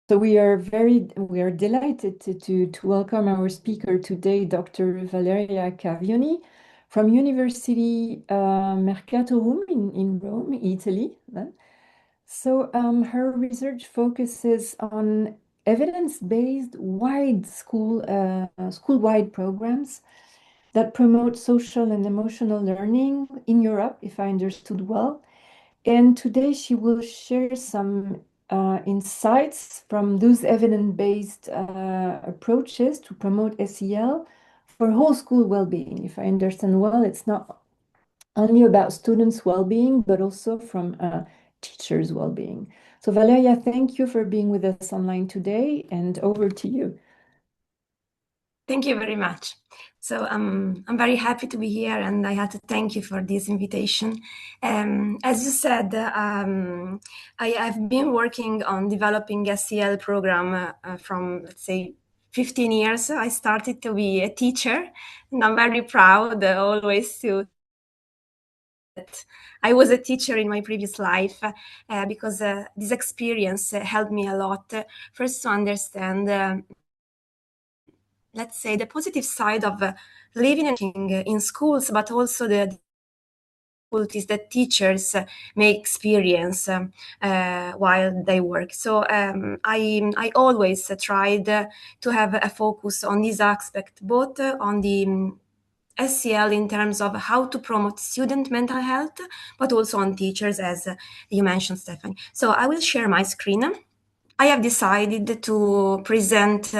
So we are delighted to welcome our speaker today, Dr. Valeria Cavioni from University Mercatorum in Rome, Italy. So her research focuses on evidence-based school-wide programs that promote social and emotional learning in Europe, if I understood well. And today she will share some insights from those evidence-based approaches to promote SEL for whole school well-being. If I understand well, it's not only about students' well-being, but also from teachers' well-being. So Valeria, thank you for being with us online today, and over to you. Thank you very much. So I'm very happy to be here, and I had to thank you for this invitation. As you said, I have been working on developing SEL program from, let's say, 15 years. I started to be a teacher, and I'm very proud always to that I was a teacher in my previous life because this experience helped me a lot. First, to understand let's say, the positive side of living and teaching in schools, but also the difficulties that teachers may experience while they work. So I always tried to have a focus on this aspect, both on the SEL in terms of how to promote student mental health, but also on teachers, as you mentioned, Stephanie. So I will share my screen. I have decided to present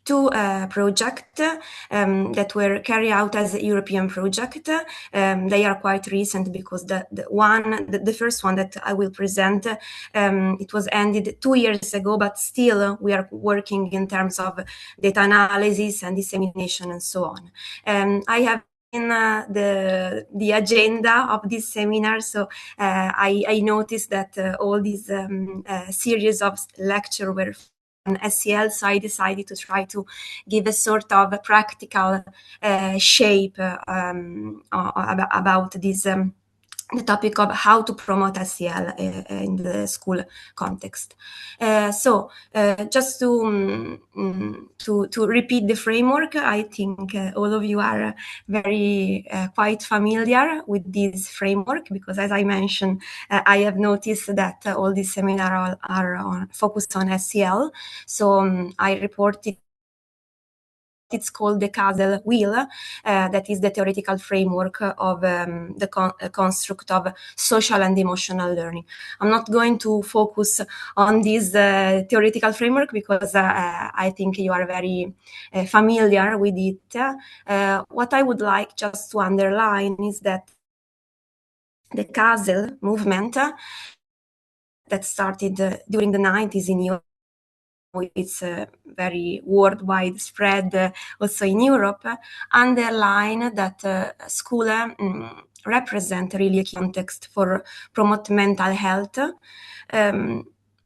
two projects that were carried out as a European project. They are quite recent because the first one that I will present, it was ended 2 years ago, but still we are working in terms of data analysis and dissemination and so on. I have in the agenda of this seminar, so I noticed that all these series of lecture were on SEL, so I decided to try to give a sort of a practical shape about this the topic of how to promote SEL in the school context. Just to repeat the framework, I think all of you are very quite familiar with this framework because, as I mentioned, I have noticed that all these seminars are focused on SEL. So I reported. It's called the Castle Wheel, that is the theoretical framework of the construct of social and emotional learning. I'm not going to focus on this theoretical framework because I think you are very familiar with it. What I would like just to underline is that the Castle movement that started during the 90s in Europe, it's very worldwide spread also in Europe, underline that school represent really a context for promote mental health,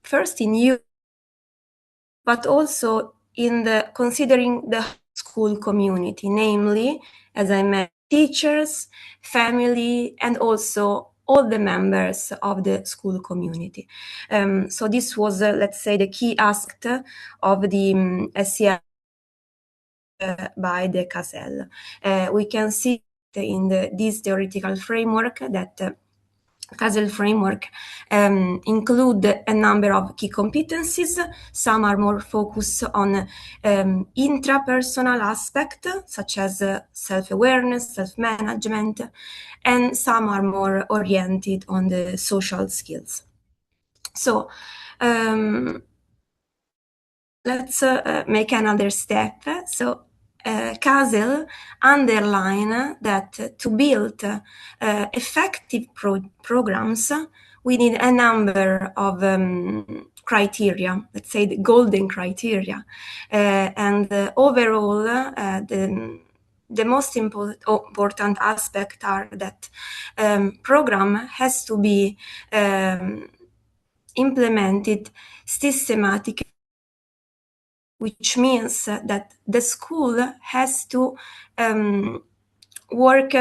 first in Europe, but also in considering the school community, namely, as I mentioned, teachers, family, and also all the members of the school community. So this was, let's say, the key aspect of the SEL by the Castle. We can see in this theoretical framework that Castle framework include a number of key competencies. Some are more focused on intrapersonal aspect, such as self-awareness, self-management, and some are more oriented on the social skills. So let's make another step. So Castle underline that to build effective programs, we need a number of criteria, let's say the golden criteria. And overall, the most important aspect are that program has to be implemented systematically, which means that the school has to work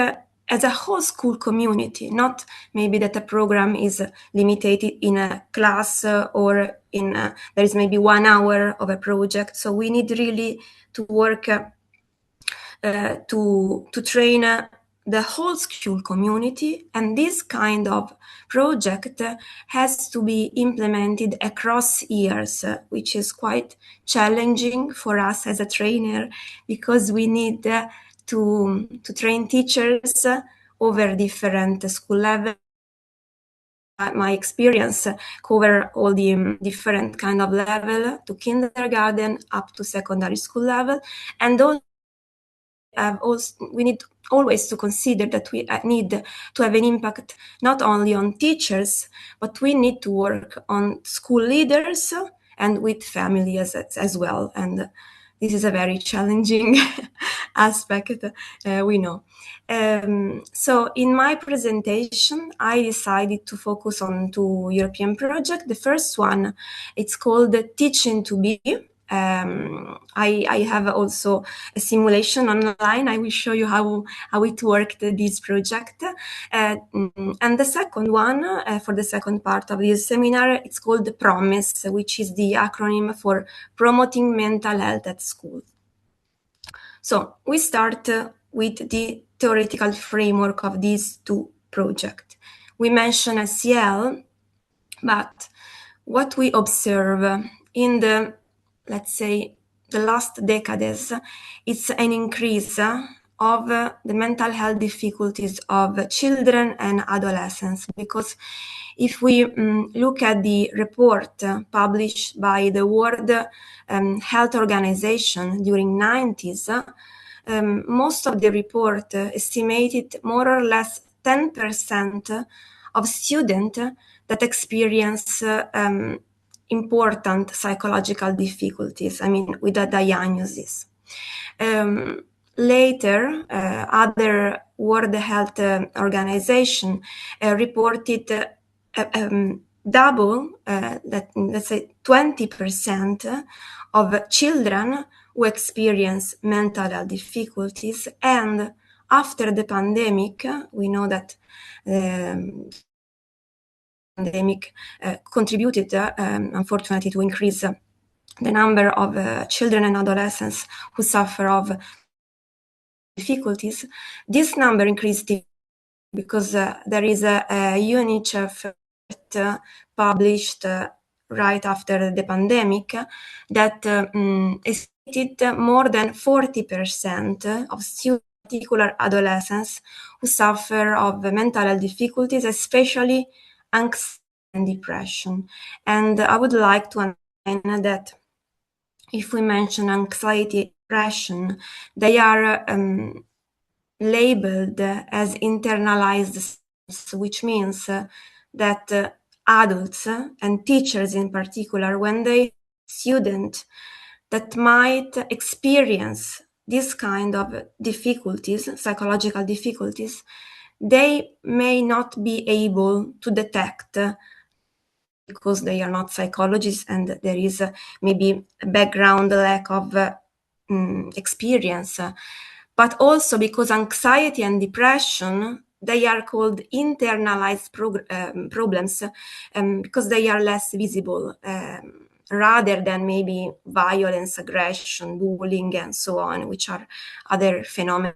as a whole school community, not maybe that a program is limited in a class or in there is maybe 1 hour of a project. So we need really to work to train the whole school community, and this kind of project has to be implemented across years, which is quite challenging for us as a trainer, because we need to train teachers over different school levels. My experience cover all the different kind of level, to kindergarten up to secondary school level, and we need always to consider that we need to have an impact not only on teachers, but we need to work on school leaders and with families as well. And this is a very challenging aspect, we know. So in my presentation, I decided to focus on 2 European projects. The first one, it's called Teaching to Be. I have also a simulation online. I will show you how it worked, this project. And the second one, for the second part of this seminar, it's called PROMISE, which is the acronym for Promoting Mental Health at School. So we start with the theoretical framework of these 2 projects. We mention SEL, but what we observe in the, let's say, the last decades, it's an increase of the mental health difficulties of children and adolescents. Because if we look at the report published by the World Health Organization during 90s, most of the report estimated more or less 10% of students that experience important psychological difficulties, I mean, with a diagnosis. Later, other World Health Organization reported double, let's say 20% of children who experience mental health difficulties. And after the pandemic, we know that pandemic contributed, unfortunately, to increase the number of children and adolescents who suffer of difficulties. This number increased because there is a UNICEF published right after the pandemic that estimated more than 40% of students, particular adolescents, who suffer of mental health difficulties, especially anxiety and depression. And I would like to underline that if we mention anxiety and depression, they are labeled as internalized, which means that adults and teachers in particular, when they student that might experience this kind of difficulties, psychological difficulties, they may not be able to detect, because they are not psychologists and there is maybe a background lack of experience, but also because anxiety and depression, they are called internalized problems because they are less visible, rather than maybe violence, aggression, bullying, and so on, which are other phenomena,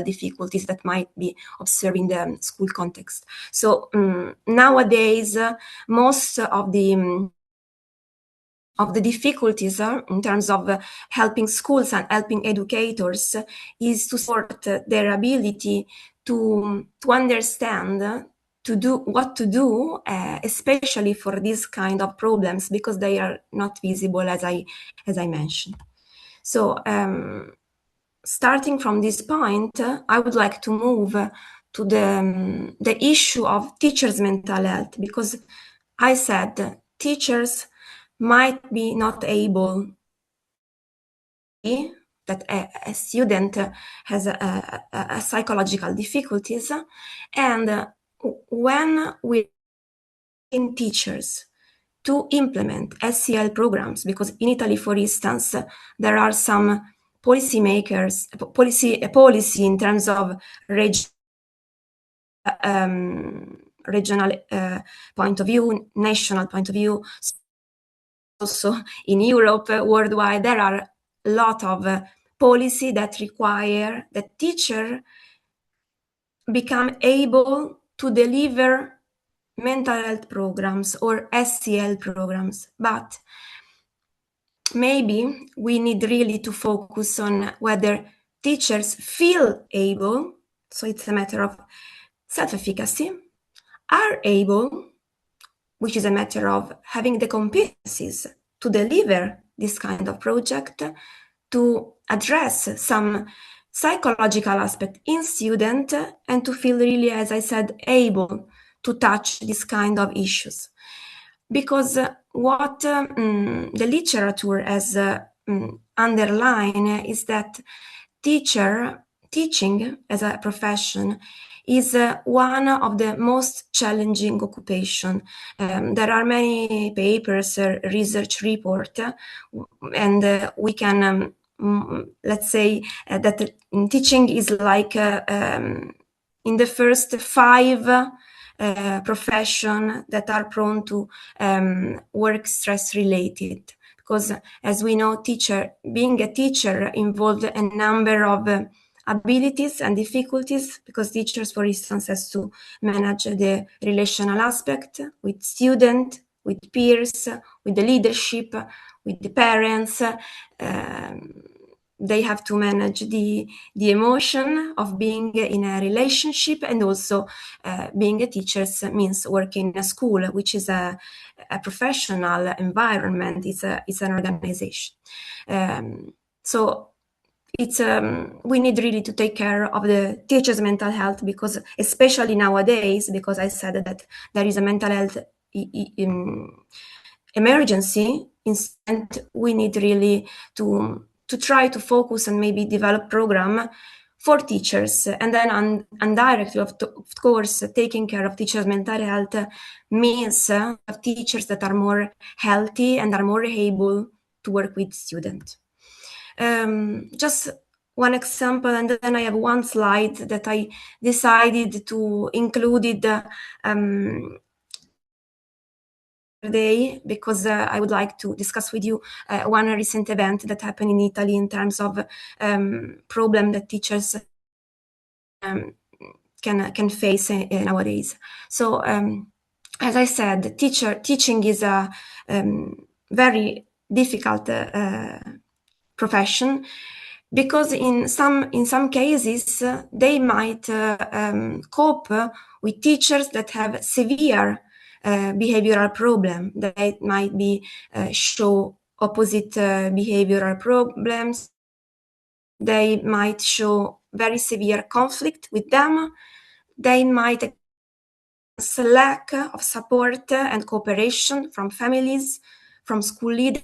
difficulties that might be observed in the school context. So nowadays, most of the difficulties in terms of helping schools and helping educators is to support their ability to understand, to do what to do, especially for these kind of problems, because they are not visible, as I mentioned. So starting from this point, I would like to move to the issue of teachers' mental health, because I said teachers might be not able that a student has a psychological difficulties, and when we in teachers to implement SEL programs, because in Italy, for instance, there are some policymakers, policy in terms of regional point of view, national point of view, also in Europe, worldwide, there are a lot of policy that require that teacher become able to deliver mental health programs or SEL programs. But maybe we need really to focus on whether teachers feel able, so it's a matter of self-efficacy, are able, which is a matter of having the competencies to deliver this kind of project, to address some psychological aspect in student, and to feel really, as I said, able to touch this kind of issues. Because what the literature has underlined is that teaching as a profession is one of the most challenging occupation. There are many papers, research report, and we can, let's say that teaching is like in the first 5 profession that are prone to work stress related. Because as we know, being a teacher involved a number of abilities and difficulties, because teachers, for instance, has to manage the relational aspect with student, with peers, with the leadership, with the parents. They have to manage the emotion of being in a relationship, and also being a teacher means working in a school, which is a professional environment. It's an organization. So it's we need really to take care of the teachers' mental health, because especially nowadays, because I said that there is a mental health emergency, instead we need really to try to focus and maybe develop program for teachers. And then indirectly, of course, taking care of teachers' mental health means teachers that are more healthy and are more able to work with students. Just one example, and then I have one slide that I decided to include today, because I would like to discuss with you one recent event that happened in Italy in terms of problem that teachers can face nowadays. So as I said, teaching is a very difficult profession, because in some cases they might cope with teachers that have severe behavioral problem. They might be show opposite behavioral problems. They might show very severe conflict with them. They might experience lack of support and cooperation from families, from school leaders.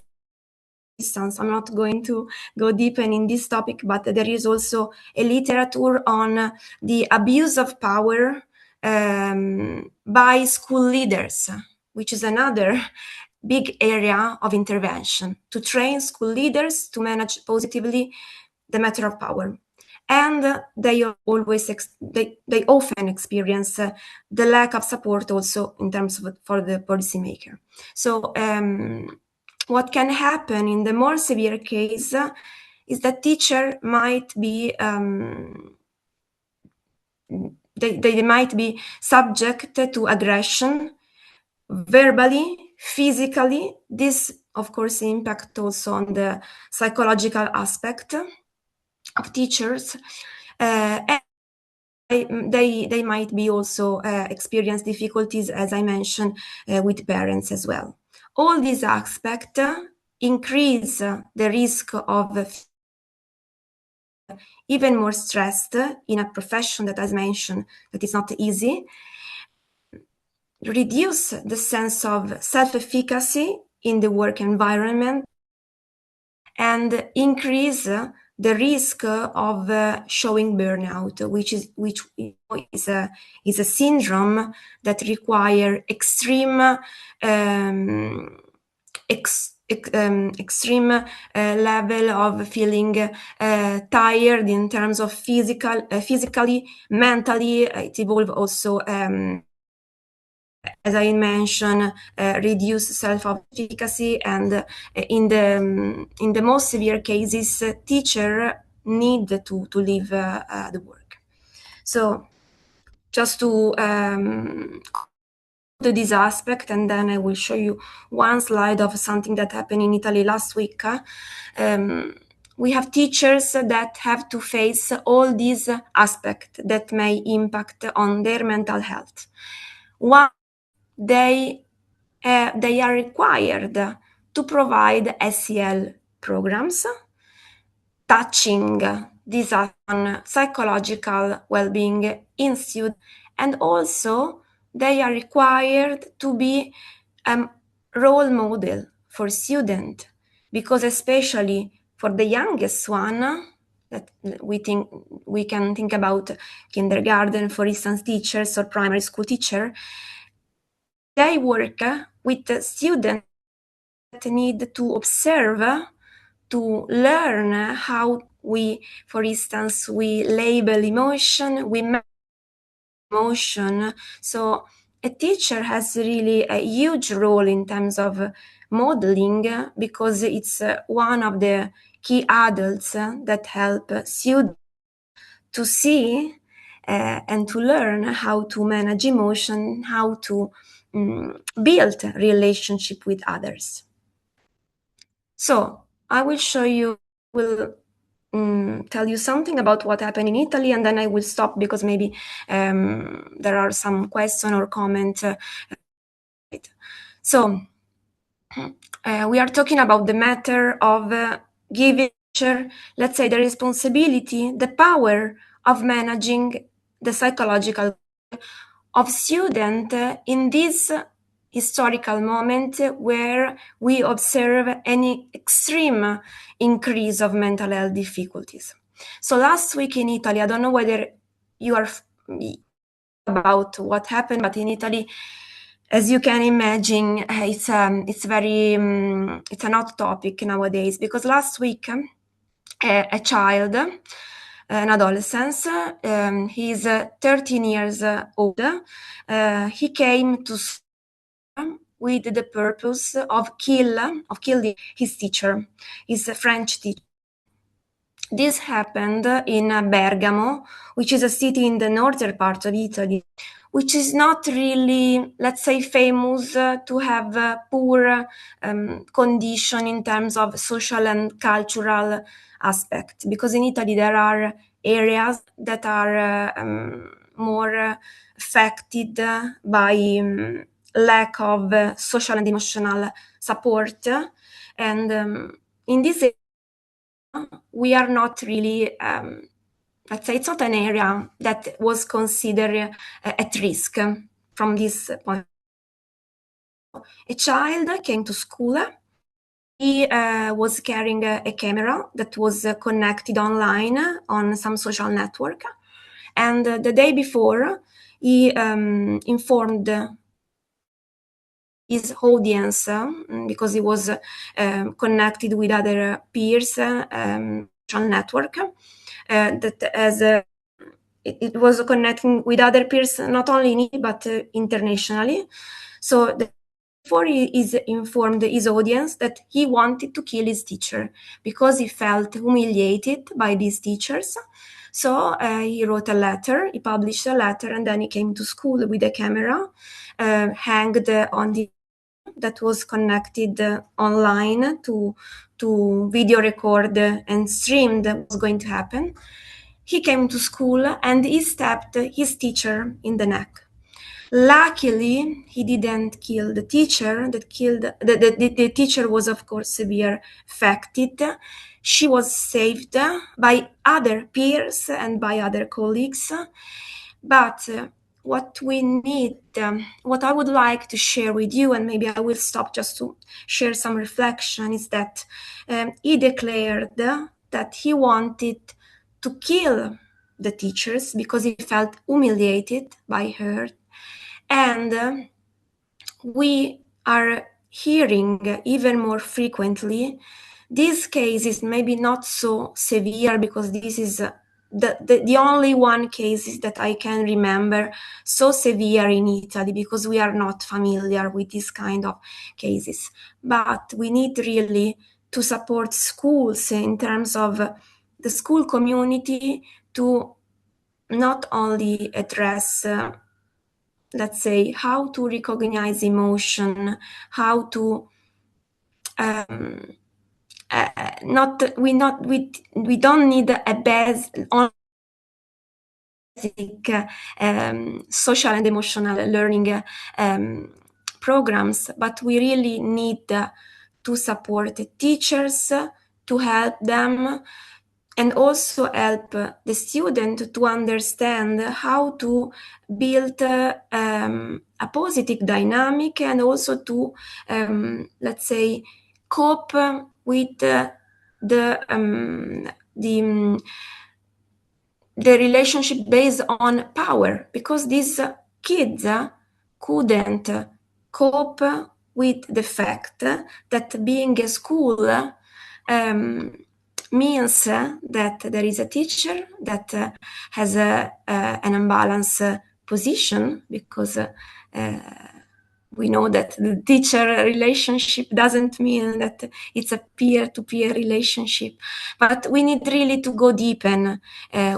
I'm not going to go deeper in this topic, but there is also a literature on the abuse of power by school leaders, which is another big area of intervention, to train school leaders to manage positively the matter of power. And they often experience the lack of support also in terms of for the policymaker. So what can happen in the more severe case is that teacher might be they might be subject to aggression, verbally, physically. This, of course, impact also on the psychological aspect of teachers. And they might be also experience difficulties, as I mentioned, with parents as well. All these aspects increase the risk of even more stressed in a profession that, as mentioned, that is not easy, reduce the sense of self-efficacy in the work environment, and increase the risk of showing burnout, which is a syndrome that require extreme extreme level of feeling tired in terms of physically, mentally. It evolved also, as I mentioned, reduced self-efficacy, and in the most severe cases, teacher need to leave the work. So just to this aspect, and then I will show you one slide of something that happened in Italy last week. We have teachers that have to face all these aspects that may impact on their mental health. One, they are required to provide SEL programs touching this on psychological well-being in students, and also they are required to be a role model for students, because especially for the youngest one, that we can think about kindergarten, for instance, teachers or primary school teacher, they work with students that need to observe, to learn how we, for instance, we label emotion, we measure emotion. So a teacher has really a huge role in terms of modeling, because it's one of the key adults that help students to see and to learn how to manage emotion, how to build relationship with others. So I will show you, tell you something about what happened in Italy, and then I will stop because maybe there are some questions or comments. So we are talking about the matter of giving, let's say, the responsibility, the power of managing the psychological of student in this historical moment where we observe any extreme increase of mental health difficulties. So last week in Italy, I don't know whether you are about what happened, but in Italy, as you can imagine, it's very it's an hot topic nowadays, because last week a child, an adolescent, he's 13 years old. He came to school with the purpose of killing his teacher, his French teacher. This happened in Bergamo, which is a city in the northern part of Italy, which is not really, let's say, famous to have a poor condition in terms of social and cultural aspect. Because in Italy there are areas that are more affected by lack of social and emotional support, and in this area we are not really, let's say, it's not an area that was considered at risk from this point. A child came to school. He was carrying a camera that was connected online on some social network. And the day before, he informed his audience, because he was connected with other peers, social network, that as it was connecting with other peers, not only in Italy, but internationally. So before he informed his audience that he wanted to kill his teacher because he felt humiliated by these teachers. So he wrote a letter, he published a letter, and then he came to school with a camera hanged on the that was connected online to video record and streamed what was going to happen. He came to school and he stabbed his teacher in the neck. Luckily, he didn't kill the teacher. The teacher was, of course, severely affected. She was saved by other peers and by other colleagues. But what we need, what I would like to share with you, and maybe I will stop just to share some reflection, is that he declared that he wanted to kill the teachers because he felt humiliated by her. And we are hearing even more frequently. This case is maybe not so severe because this is the only one case that I can remember so severe in Italy, because we are not familiar with this kind of cases. But we need really to support schools in terms of the school community to not only address, let's say, how to recognize emotion, how to we don't need a basic social and emotional learning programs, but we really need to support the teachers, to help them, and also help the student to understand how to build a positive dynamic, and also to, let's say, cope with the relationship based on power, because these kids couldn't cope with the fact that being a school means that there is a teacher that has an unbalanced position, because we know that the teacher relationship doesn't mean that it's a peer-to-peer relationship, but we need really to go deep and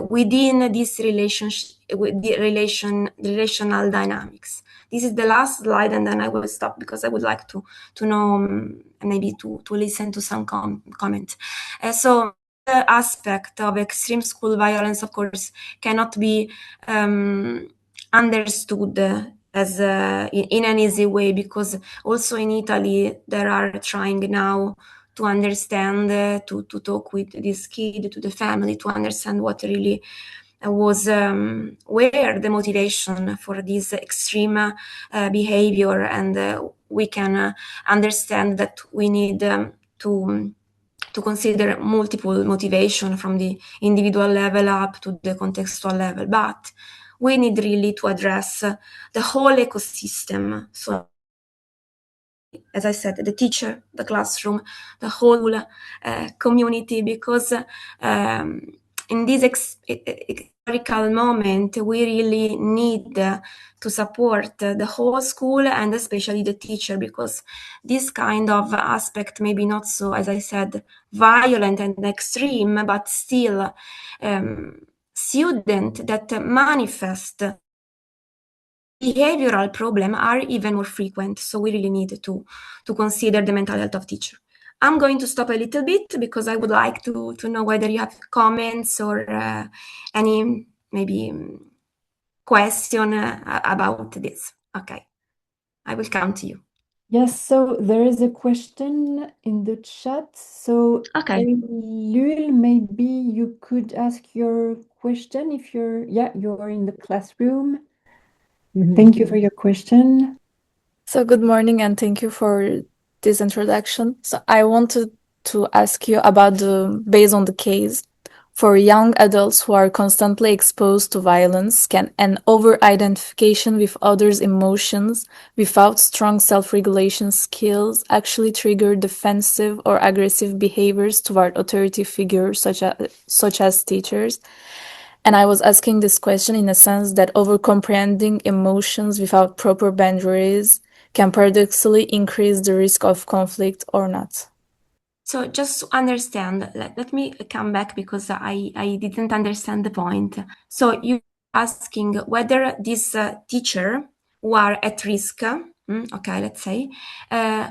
within this relationship, with the relational dynamics. This is the last slide, and then I will stop because I would like to know, maybe to listen to some comments. So the aspect of extreme school violence, of course, cannot be understood as in an easy way, because also in Italy they are trying now to understand, to talk with this kid, to the family, to understand what really was where the motivation for this extreme behavior, and we can understand that we need to consider multiple motivation from the individual level up to the contextual level, but we need really to address the whole ecosystem. So, as I said, the teacher, the classroom, the whole community, because in this historical moment, we really need to support the whole school, and especially the teacher, because this kind of aspect maybe not so, as I said, violent and extreme, but still students that manifest behavioral problem are even more frequent. So we really need to consider the mental health of teacher. I'm going to stop a little bit because I would like to know whether you have comments or any maybe question about this. Okay, I will come to you. Yes, so there is a question in the chat. So, Okay. Lul, maybe you could ask your question if you're in the classroom. Thank you for your question. So good morning, and thank you for this introduction. So I wanted to ask you about based on the case. For young adults who are constantly exposed to violence, can an over-identification with others' emotions without strong self-regulation skills actually trigger defensive or aggressive behaviors toward authority figures such as teachers? And I was asking this question in the sense that over-comprehending emotions without proper boundaries can paradoxically increase the risk of conflict or not. So just to understand, let me come back because I didn't understand the point. So you're asking whether this teacher who are at risk, okay, let's say,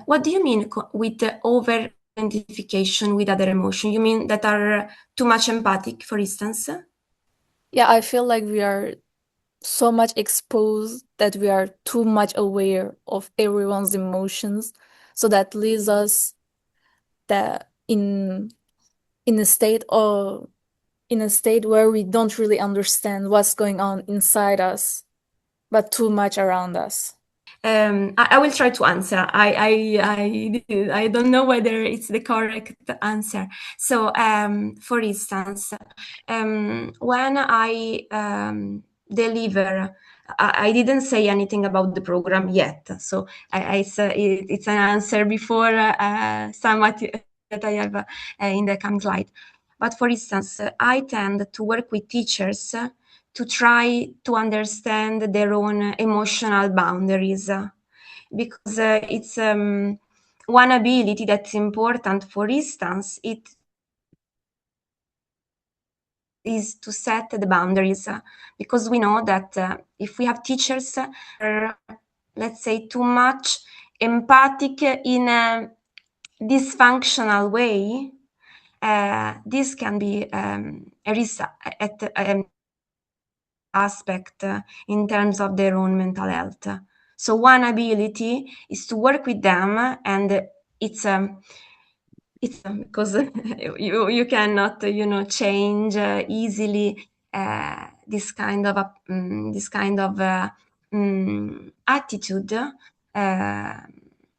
what do you mean with over-identification with other emotion? You mean that are too much empathic, for instance? Yeah, I feel like we are so much exposed that we are too much aware of everyone's emotions. So that leaves us that in a state where we don't really understand what's going on inside us, but too much around us. I will try to answer. I don't know whether it's the correct answer. So, for instance, when I deliver. I didn't say anything about the program yet, so it's an answer before somewhat that I have in the coming slide. But for instance, I tend to work with teachers to try to understand their own emotional boundaries, because it's one ability that's important. For instance, it is to set the boundaries, because we know that if we have teachers who are, let's say, too much empathic in a dysfunctional way, this can be a risk aspect in terms of their own mental health. So one ability is to work with them, and it's because you cannot change easily this kind of attitude,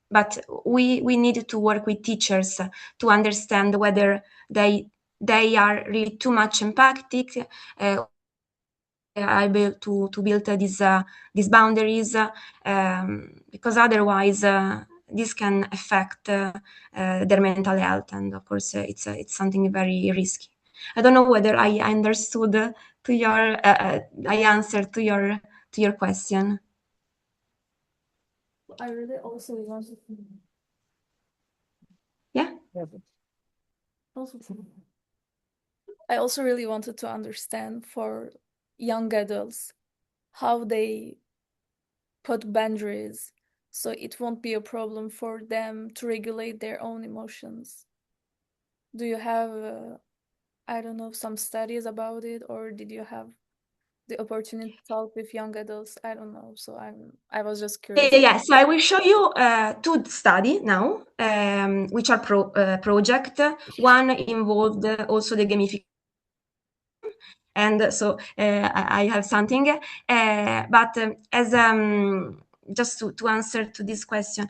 but we need to work with teachers to understand whether they are really too much empathic, able to build these boundaries, because otherwise this can affect their mental health, and of course it's something very risky. I don't know whether I understood to your I answered to your question. I really also wanted to... Yeah. I also really wanted to understand for young adults how they put boundaries so it won't be a problem for them to regulate their own emotions. Do you have, I don't know, some studies about it, or did you have the opportunity to talk with young adults? I don't know. So I was just curious. Yeah. So I will show you two studies now, which are project. One involved also the gamification. And so I have something, but as just to answer to this question,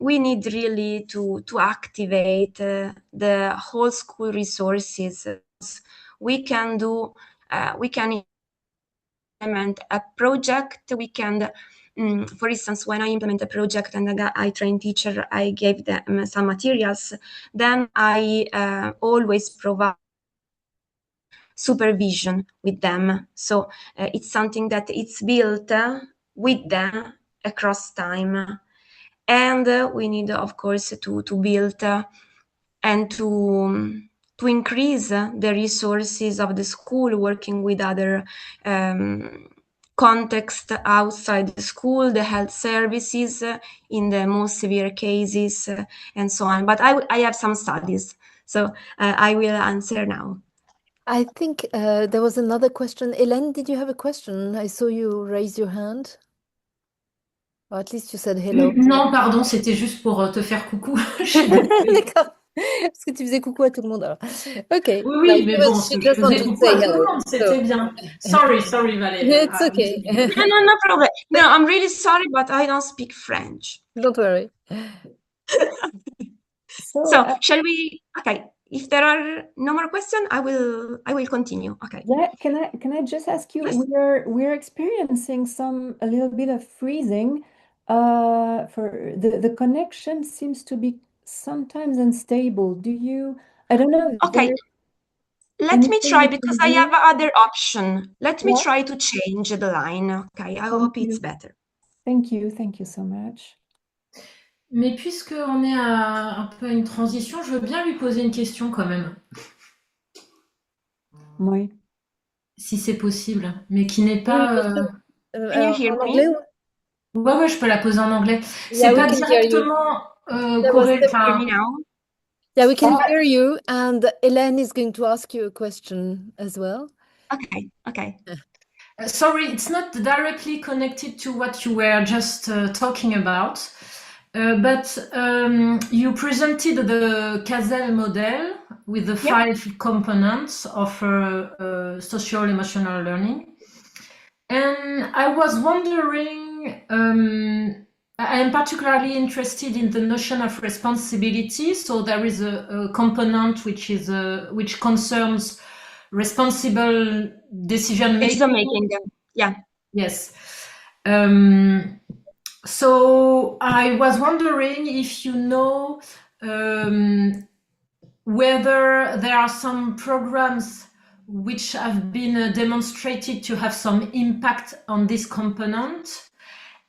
we need really to activate the whole school resources. We can implement a project. We can, for instance, when I implement a project and I train teacher, I gave them some materials. Then I always provide supervision with them. So it's something that it's built with them across time. And we need, of course, to build and to increase the resources of the school, working with other context outside the school, the health services in the most severe cases, and so on. But I have some studies, so I will answer now. I think there was another question. Hélène, did you have a question? I saw you raise your hand. Or at least you said hello. Non, pardon, c'était juste pour te faire coucou. Je suis désolée. D'accord. Parce que tu faisais coucou à tout le monde alors. Ok. Oui, mais bon, she je just wanted faisais to coucou say à tout hello. le monde, c'était bien. Sorry, Valeria. It's okay. No problem. No, I'm really sorry, but I don't speak French. Don't worry. So shall we? Okay. If there are no more questions, I will continue. Okay. Yeah. Can I just ask you? Yes. We're experiencing a little bit of freezing. For the connection seems to be sometimes unstable. I don't know. Okay. Let me try, because I have other option. Let me try to change the line. Okay. I hope it's better. Thank you so much. Mais puisqu'on est un peu à une transition, je veux bien lui poser une question quand même. Oui. Si c'est possible, mais qui n'est pas... Can you hear me? Ouais, je peux la poser en anglais. C'est pas directement corrélé. Yeah, we can hear you, and Hélène is going to ask you a question as well. Okay. Sorry, it's not directly connected to what you were just talking about, but you presented the Cazel model with the 5 components of social emotional learning. And I was wondering, I am particularly interested in the notion of responsibility. So there is a component which concerns responsible decision making. Decision making, yeah. Yes. So I was wondering if you know whether there are some programs which have been demonstrated to have some impact on this component,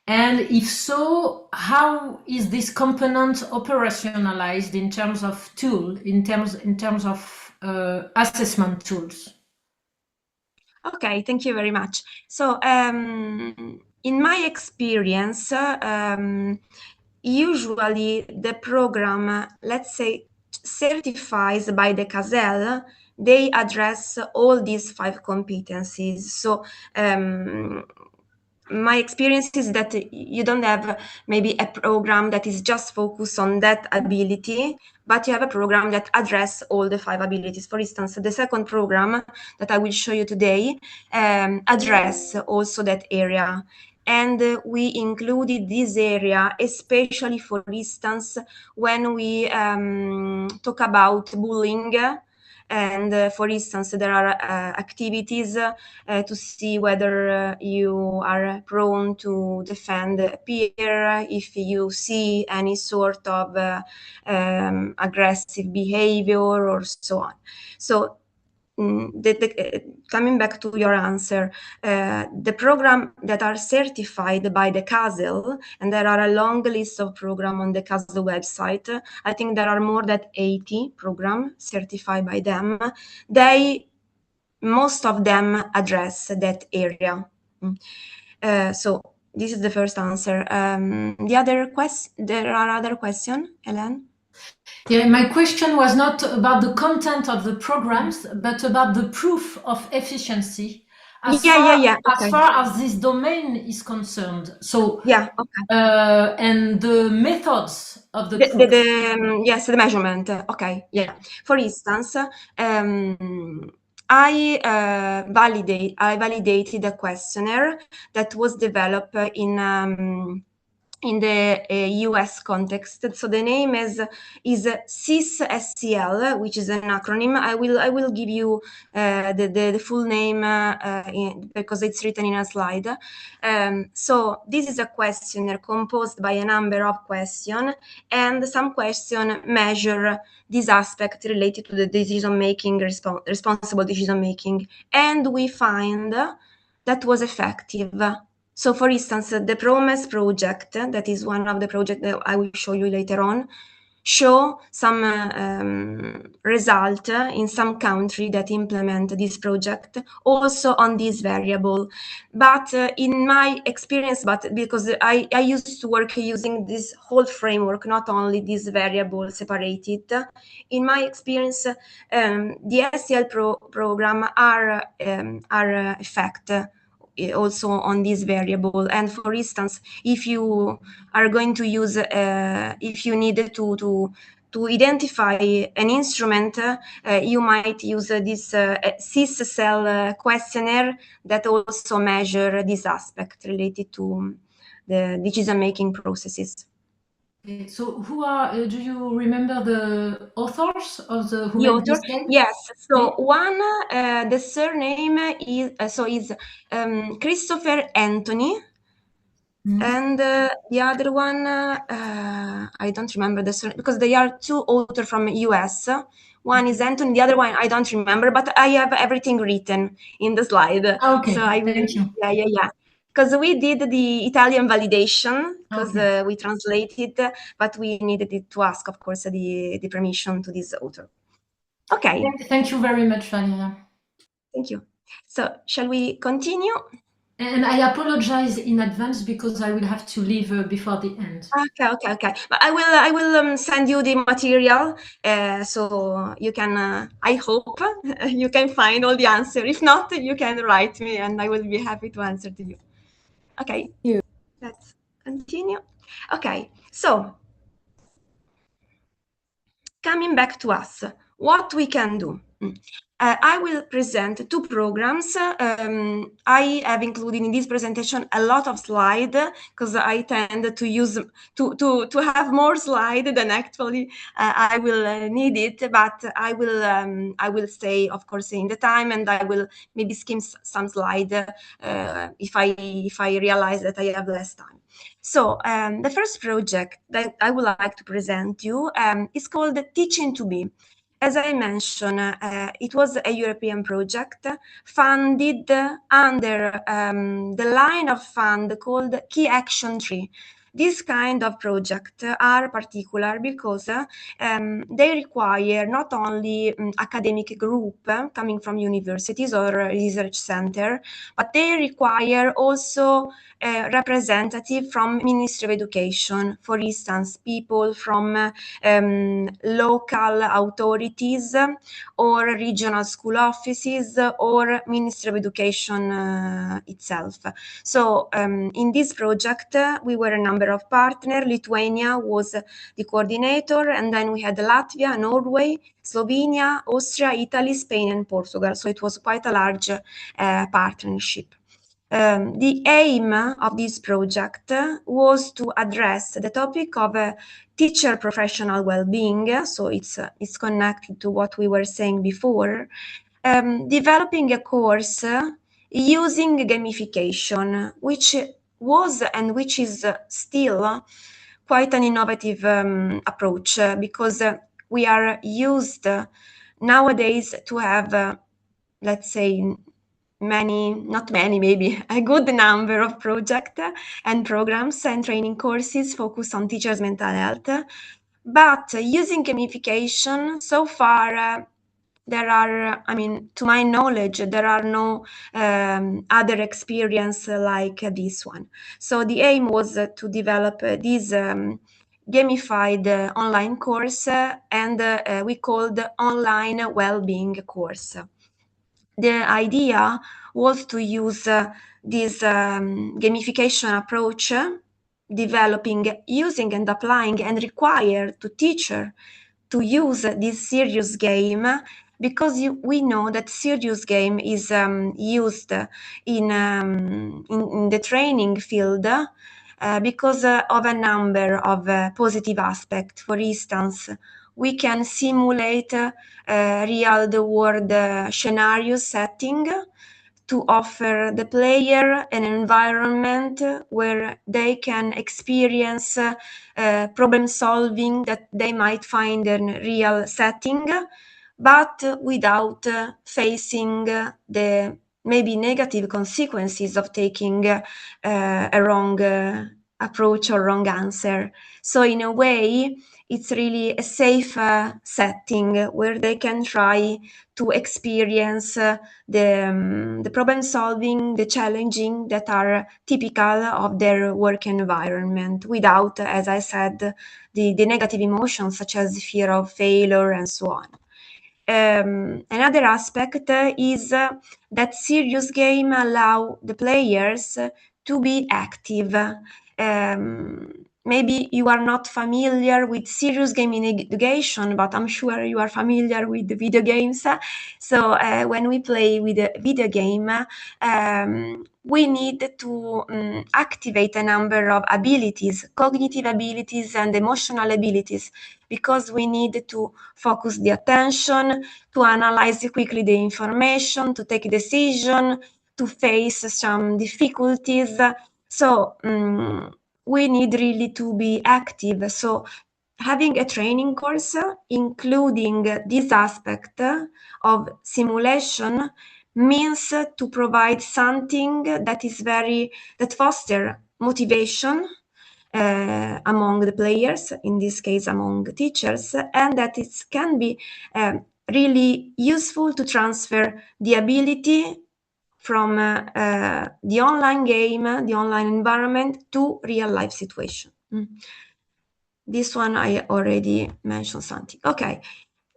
and if so, how is this component operationalized in terms of tool, in terms of assessment tools? Okay, thank you very much. So in my experience, usually the program, let's say, certifies by the CASEL, they address all these 5 competencies. So my experience is that you don't have maybe a program that is just focused on that ability, but you have a program that addresses all the 5 abilities. For instance, the second program that I will show you today address also that area. And we included this area, especially, for instance, when we talk about bullying. And for instance, there are activities to see whether you are prone to defend a peer, if you see any sort of aggressive behavior, or so on. So coming back to your answer, the programs that are certified by the CASEL, and there are a long list of programs on the CASEL website. I think there are more than 80 programs certified by them. Most of them address that area. So this is the first answer. There are other questions, Helen? Yeah, my question was not about the content of the programs, but about the proof of efficiency as far as this domain is concerned. So and the methods of the proof. Yes, the measurement. Okay, yeah. For instance, I validated a questionnaire that was developed in the US context. So the name is CIS-SCL, which is an acronym. I will give you the full name because it's written in a slide. So this is a questionnaire composed by a number of questions, and some questions measure this aspect related to the decision making, responsible decision making, and we find that was effective. So, for instance, the PROMISE project, that is one of the projects that I will show you later on, show some result in some country that implement this project, also on this variable. But in my experience, because I used to work using this whole framework, not only this variable separated, in my experience, the SCL program are effective also on this variable. And for instance, if you are going to use, if you need to identify an instrument, you might use this CIS-SCL questionnaire that also measure this aspect related to the decision-making processes. So who are, do you remember the authors of the author? Yes. So one, the surname is Christopher Anthony, and the other one, I don't remember the surname because they are 2 authors from US. One is Anthony, the other one I don't remember, but I have everything written in the slide. Okay, so I will, thank you. Yeah. Because we did the Italian validation, because we translated, but we needed to ask, of course, the permission to this author. Okay. Thank you very much, Valeria. Thank you. So, shall we continue? And I apologize in advance because I will have to leave before the end. Okay. But I will send you the material, so you can. I hope you can find all the answer. If not, you can write me, and I will be happy to answer to you. Okay. Let's continue. Okay. So, coming back to us, what we can do. I will present two programs. I have included in this presentation a lot of slides because I tend to use to have more slides than actually I will need it. But I will stay, of course, in the time, and I will maybe skim some slides if I realize that I have less time. So the first project that I would like to present you is called Teaching to Be. As I mentioned, it was a European project funded under the line of fund called Key Action 3. This kind of projects are particular because they require not only academic group coming from universities or research center, but they require also representative from Ministry of Education, for instance, people from local authorities or regional school offices or Ministry of Education itself. So in this project, we were a number of partners. Lithuania was the coordinator, and then we had Latvia, Norway, Slovenia, Austria, Italy, Spain, and Portugal. So it was quite a large partnership. The aim of this project was to address the topic of teacher professional well-being, so it's connected to what we were saying before, developing a course using gamification, which was and which is still quite an innovative approach because we are used nowadays to have, let's say, not many, maybe a good number of projects and programs and training courses focused on teachers' mental health. But using gamification, so far, there are, to my knowledge, there are no other experience like this one. So the aim was to develop this gamified online course, and we called online well-being course. The idea was to use this gamification approach, developing, using and applying, and require to teacher to use this serious game, because we know that serious game is used in the training field because of a number of positive aspects. For instance, we can simulate real-world scenario setting to offer the player an environment where they can experience problem solving that they might find in real setting, but without facing the maybe negative consequences of taking a wrong approach or wrong answer. So in a way, it's really a safe setting where they can try to experience the problem solving, the challenging that are typical of their work environment without, as I said, the negative emotions such as fear of failure and so on. Another aspect is that serious game allow the players to be active. Maybe you are not familiar with serious game in education, but I'm sure you are familiar with the video games. So when we play with a video game, we need to activate a number of abilities, cognitive abilities and emotional abilities, because we need to focus the attention, to analyze quickly the information, to take decision, to face some difficulties. So we need really to be active. So having a training course, including this aspect of simulation, means to provide something that foster motivation among the players, in this case among teachers, and that it can be really useful to transfer the ability from the online game, the online environment, to real life situation. This one I already mentioned something. Okay,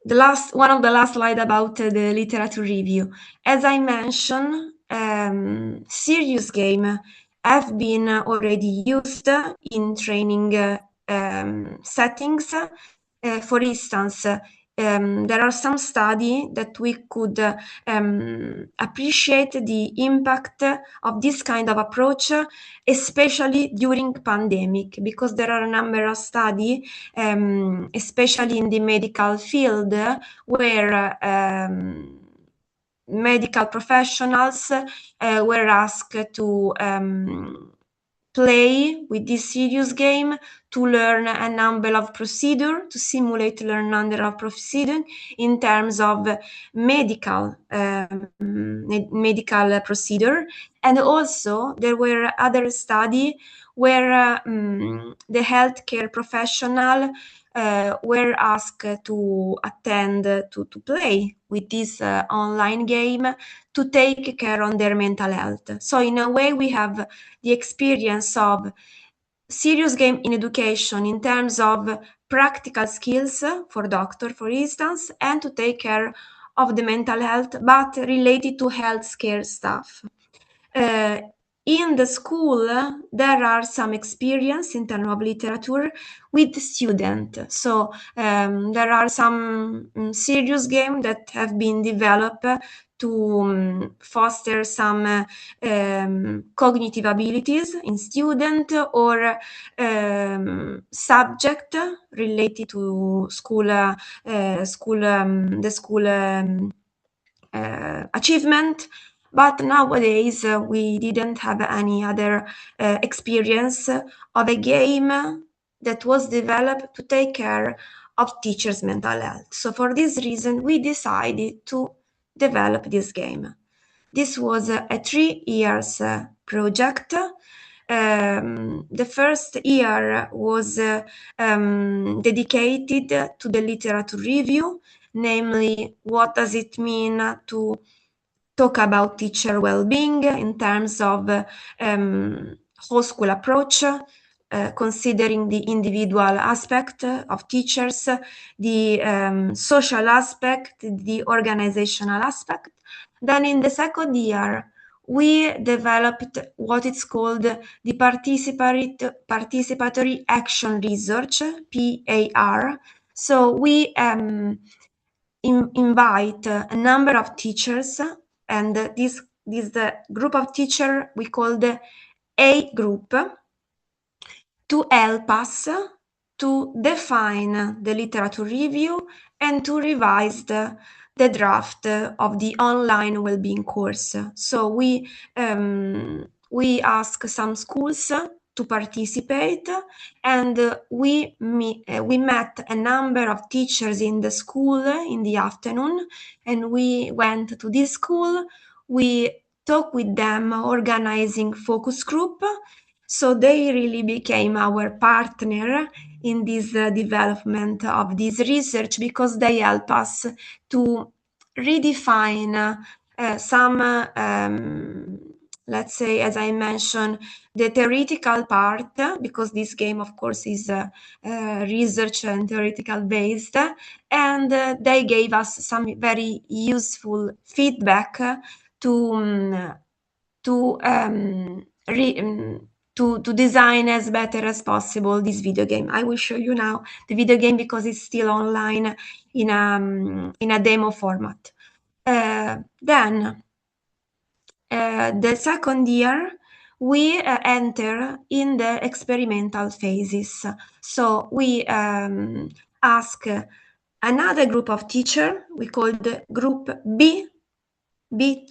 one of the last slide about the literature review. As I mentioned, serious game have been already used in training settings. For instance, there are some studies that we could appreciate the impact of this kind of approach, especially during pandemic, because there are a number of studies, especially in the medical field, where medical professionals were asked to play with this serious game to learn a number of procedure, to simulate learn a number of procedure in terms of medical procedure. And also there were other studies where the healthcare professional were asked to attend, to play with this online game to take care on their mental health. So in a way, we have the experience of serious game in education in terms of practical skills for doctor, for instance, and to take care of the mental health, but related to healthcare stuff. In the school, there are some experience in terms of literature with students. So there are some serious games that have been developed to foster some cognitive abilities in student or subject related to school achievement. But nowadays we didn't have any other experience of a game that was developed to take care of teachers' mental health. So for this reason, we decided to develop this game. This was a 3 years project. The first year was dedicated to the literature review, namely, what does it mean to talk about teacher well-being in terms of whole school approach, considering the individual aspect of teachers, the social aspect, the organizational aspect. Then in the second year, we developed what is called the participatory action research, PAR. So we invite a number of teachers, and this group of teachers we call the A group, to help us to define the literature review and to revise the draft of the online well-being course. So we ask some schools to participate, and we met a number of teachers in the school in the afternoon, and we went to this school. We talked with them, organizing focus group. So they really became our partner in this development of this research, because they help us to redefine some, let's say, as I mentioned, the theoretical part, because this game, of course, is research and theoretical based, and they gave us some very useful feedback to design as better as possible this video game. I will show you now the video game because it's still online in a demo format. Then the second year, we enter in the experimental phases. So we ask another group of teachers, we call the group B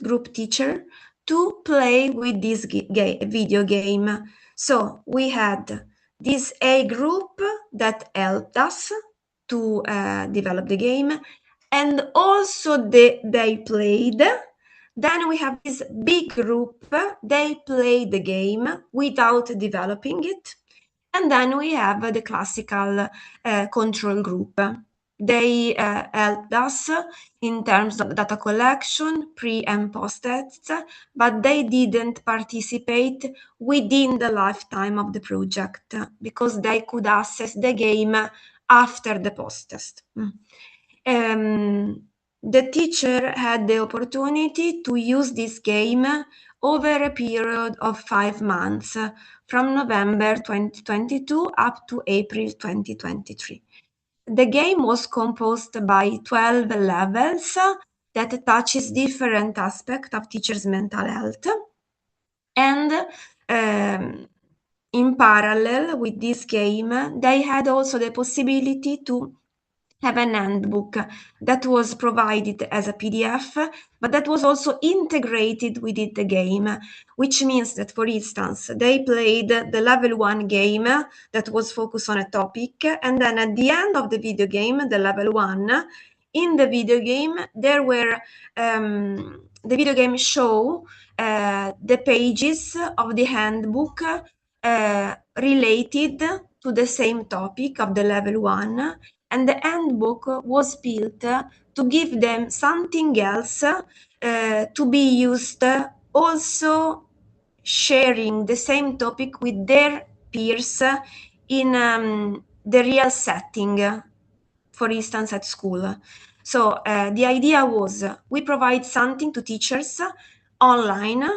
group teacher, to play with this video game. So we had this A group that helped us to develop the game, and also they played. Then we have this big group, they played the game without developing it. And then we have the classical control group. They helped us in terms of data collection, pre and post tests, but they didn't participate within the lifetime of the project because they could access the game after the post test. The teacher had the opportunity to use this game over a period of 5 months, from November 2022 up to April 2023. the game was composed by 12 levels that touches different aspects of teachers' mental health. And in parallel with this game, they had also the possibility to have an handbook that was provided as a PDF, but that was also integrated within the game, which means that, for instance, they played the level 1 game that was focused on a topic, and then at the end of the video game, the level 1, in the video game, there were the video game show the pages of the handbook related to the same topic of the level 1, and the handbook was built to give them something else to be used, also sharing the same topic with their peers in the real setting, for instance, at school. So the idea was we provide something to teachers online,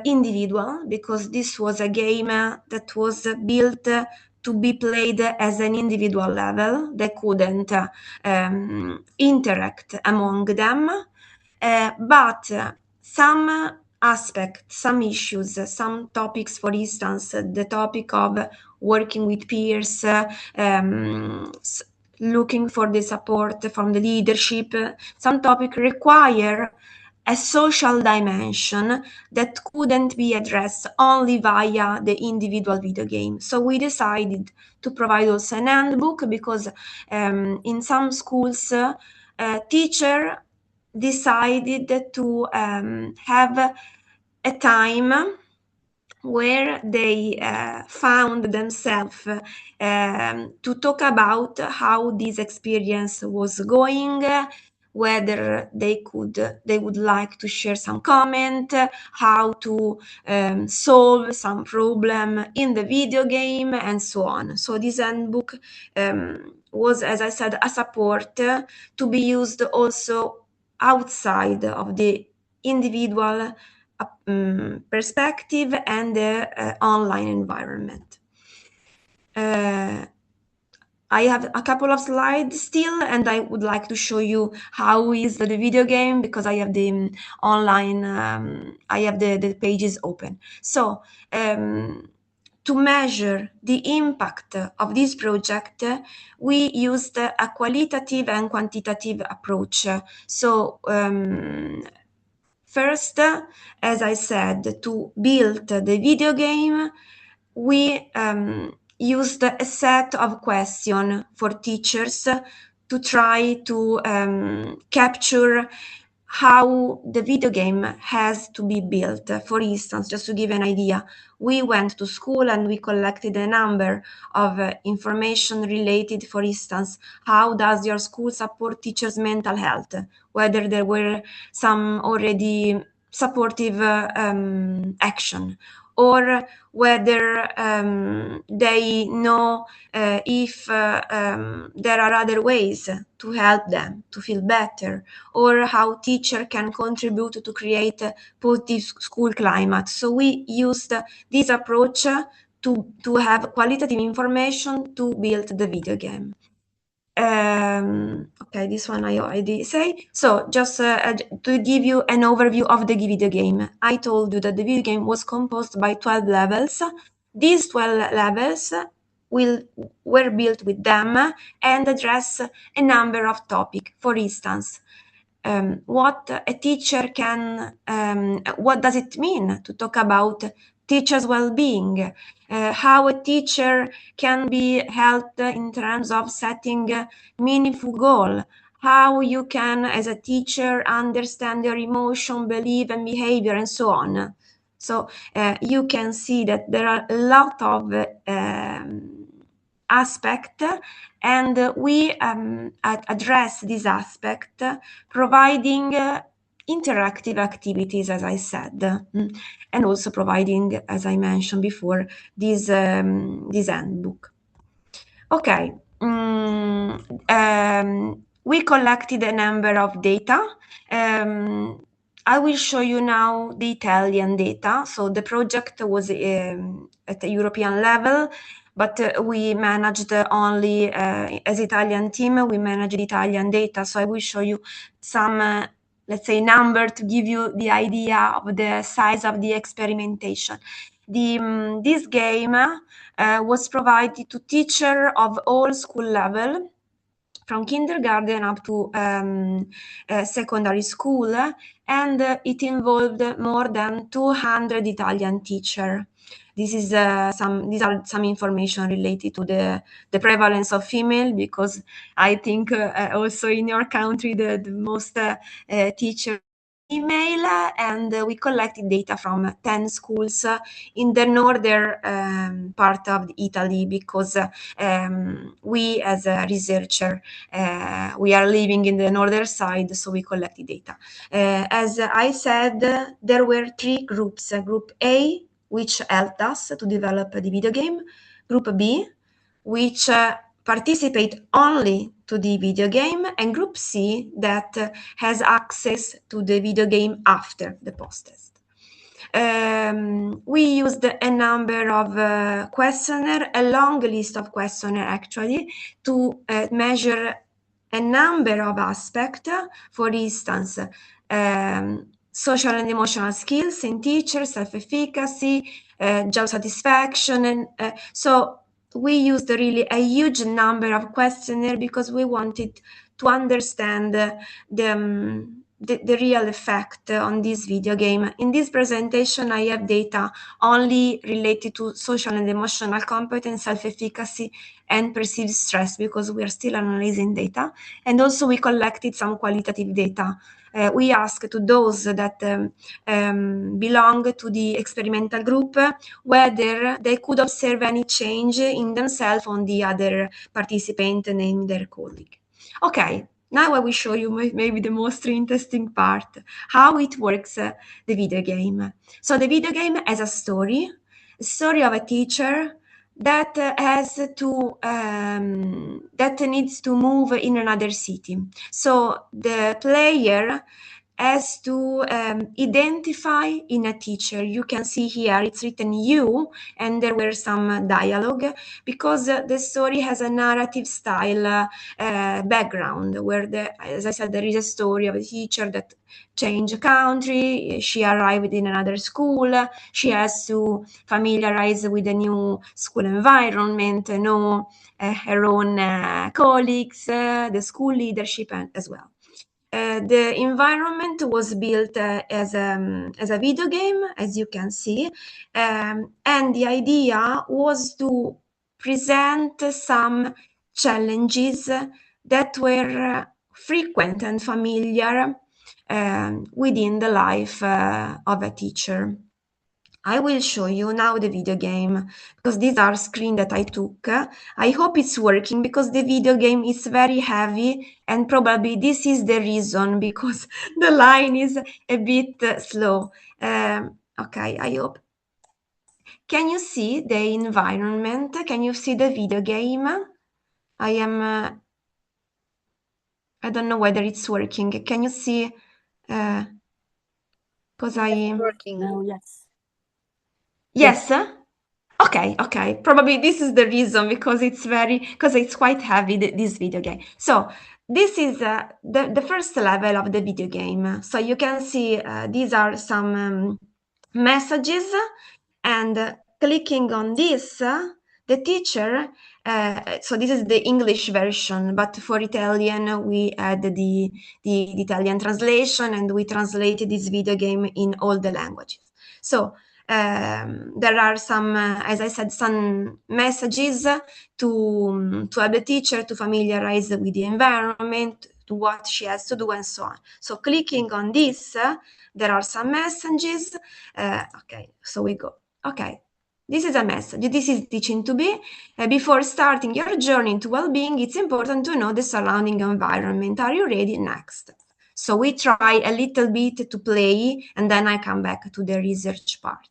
individual, because this was a game that was built to be played as an individual level. They couldn't interact among them, but some aspects, some issues, some topics, for instance, the topic of working with peers, looking for the support from the leadership, some topics require a social dimension that couldn't be addressed only via the individual video game. So we decided to provide also an handbook because in some schools, teacher decided to have a time where they found themselves to talk about how this experience was going, whether they would like to share some comment, how to solve some problem in the video game, and so on. So this handbook was, as I said, a support to be used also outside of the individual perspective and the online environment. I have a couple of slides still, and I would like to show you how is the video game, because I have the online, I have the pages open. So to measure the impact of this project, we used a qualitative and quantitative approach. So first, as I said, to build the video game, we used a set of questions for teachers to try to capture how the video game has to be built. For instance, just to give an idea, we went to school and we collected a number of information related, for instance, how does your school support teachers' mental health, whether there were some already supportive action, or whether they know if there are other ways to help them to feel better, or how teacher can contribute to create a positive school climate. So we used this approach to have qualitative information to build the video game. Okay, this one I already say. So just to give you an overview of the video game, I told you that the video game was composed by 12 levels. These 12 levels were built with them and address a number of topics. For instance, what a teacher can, what does it mean to talk about teachers' well-being, how a teacher can be helped in terms of setting a meaningful goal, how you can, as a teacher, understand your emotion, belief, and behavior, and so on. So you can see that there are a lot of aspects, and we address this aspect providing interactive activities, as I said, and also providing, as I mentioned before, this handbook. Okay, we collected a number of data. I will show you now the Italian data. So the project was at the European level, but we managed only, as Italian team, we managed Italian data. So I will show you some, let's say, number to give you the idea of the size of the experimentation. This game was provided to teachers of all school level, from kindergarten up to secondary school, and it involved more than 200 Italian teachers. These are some information related to the prevalence of female, because I think also in your country the most teachers female, and we collected data from 10 schools in the northern part of Italy, because we as a researcher, we are living in the northern side, so we collected data. As I said, there were 3 groups. Group A, which helped us to develop the video game. Group B, which participate only to the video game, and Group C, that has access to the video game after the post-test. We used a number of questionnaire, a long list of questionnaire actually, to measure a number of aspects. For instance, social and emotional skills in teachers, self-efficacy, job satisfaction, and so we used really a huge number of questionnaires because we wanted to understand the real effect on this video game. In this presentation, I have data only related to social and emotional competence, self-efficacy, and perceived stress, because we are still analyzing data. And also we collected some qualitative data. We asked to those that belong to the experimental group whether they could observe any change in themselves on the other participant named their colleague. Okay, now I will show you maybe the most interesting part, how it works, the video game. So the video game has a story of a teacher that that needs to move in another city. So the player has to identify in a teacher. You can see here it's written you, and there were some dialogue, because the story has a narrative style background, where as I said, there is a story of a teacher that changed country, she arrived in another school, she has to familiarize with the new school environment, know her own colleagues, the school leadership, and as well. The environment was built as a video game, as you can see, and the idea was to present some challenges that were frequent and familiar within the life of a teacher. I will show you now the video game, because these are screens that I took. I hope it's working, because the video game is very heavy, and probably this is the reason, because the line is a bit slow. Okay, I hope. Can you see the environment? Can you see the video game? I don't know whether it's working. Can you see? Because It's working. No, yes. Yes. Okay. Probably this is the reason, because it's quite heavy, this video game. So this is the first level of the video game. So you can see these are some messages, and clicking on this, the teacher. So this is the English version, but for Italian we add the Italian translation, and we translated this video game in all the languages. So there are some, as I said, some messages to help the teacher to familiarize with the environment, to what she has to do, and so on. So clicking on this, there are some messages. Okay, so we go. Okay, this is a message. This is teaching to be. Before starting your journey into well-being, it's important to know the surrounding environment. Are you ready? Next. So we try a little bit to play, and then I come back to the research part.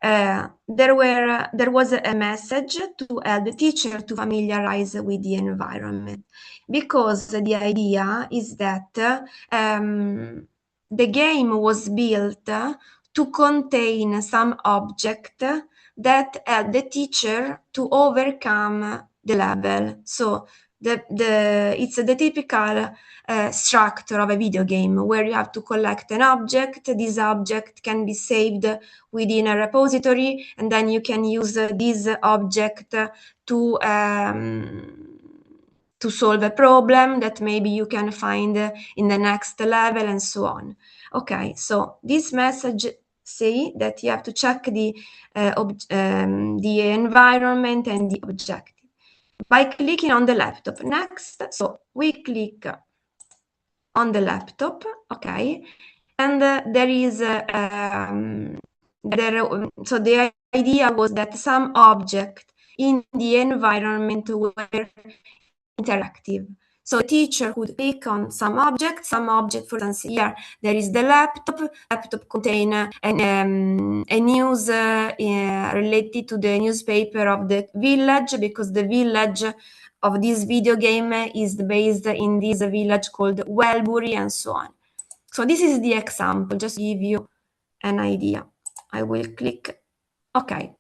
There was a message to help the teacher to familiarize with the environment, because the idea is that the game was built to contain some object that help the teacher to overcome the level. So it's the typical structure of a video game where you have to collect an object. This object can be saved within a repository, and then you can use this object to solve a problem that maybe you can find in the next level, and so on. Okay, so this message say that you have to check the environment and the objective by clicking on the laptop. Next, so we click on the laptop, okay, and there is so the idea was that some object in the environment were interactive. So a teacher could click on some object, for instance, here there is the laptop. Laptop contain a news related to the newspaper of the village, because the village of this video game is based in this village called Welbury, and so on. So this is the example, just to give you an idea. I will click, okay.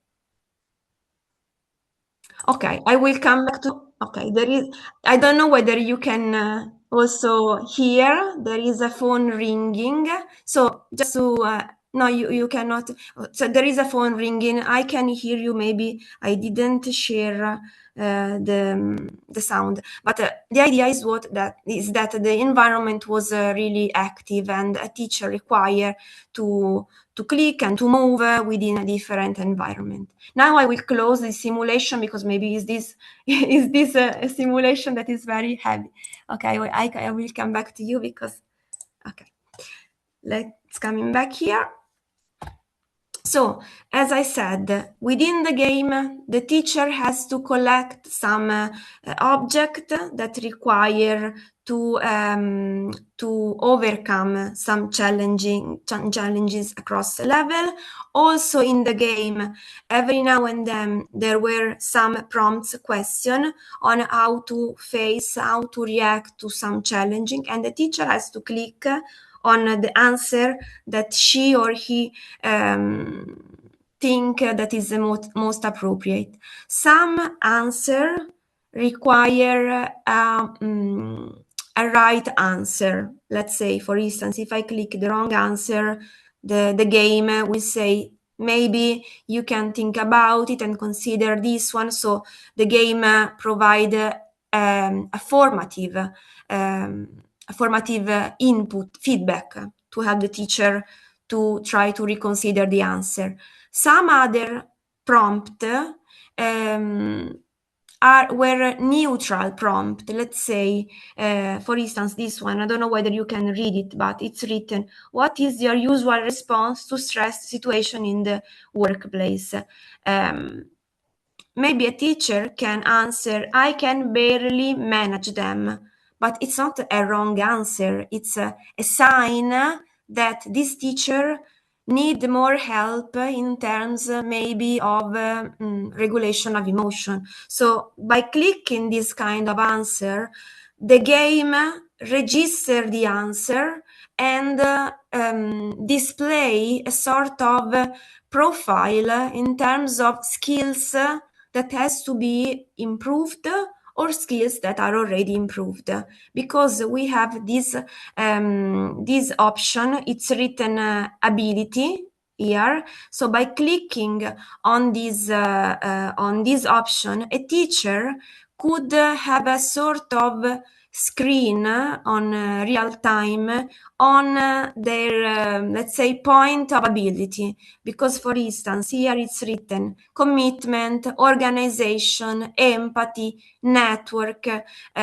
Okay, I will come back to, okay, there is, I don't know whether you can also hear, there is a phone ringing. So just to, no, you cannot, so there is a phone ringing. I can hear you, maybe I didn't share the sound, but the idea is that the environment was really active, and a teacher required to click and to move within a different environment. Now I will close the simulation, because maybe is this a simulation that is very heavy. Okay, I will come back to you, because, okay, let's coming back here. So, as I said, within the game, the teacher has to collect some object that require to overcome some challenges across the level. Also in the game, every now and then there were some prompts question on how to face, how to react to some challenging, and the teacher has to click on the answer that she or he think that is the most appropriate. Some answer require a right answer. Let's say, for instance, if I click the wrong answer, the game will say, maybe you can think about it and consider this one. So the game provide a formative input, feedback, to help the teacher to try to reconsider the answer. Some other prompt were neutral prompt. Let's say, for instance, this one, I don't know whether you can read it, but it's written, what is your usual response to stress situation in the workplace? Maybe a teacher can answer, I can barely manage them. But it's not a wrong answer. It's a sign that this teacher need more help in terms maybe of regulation of emotion. So by clicking this kind of answer, the game register the answer and display a sort of profile in terms of skills that has to be improved, or skills that are already improved, because we have this option. It's written ability here. So by clicking on this option, a teacher could have a sort of screen on real time on their let's say point of ability, because for instance here it's written commitment, organization, empathy, network,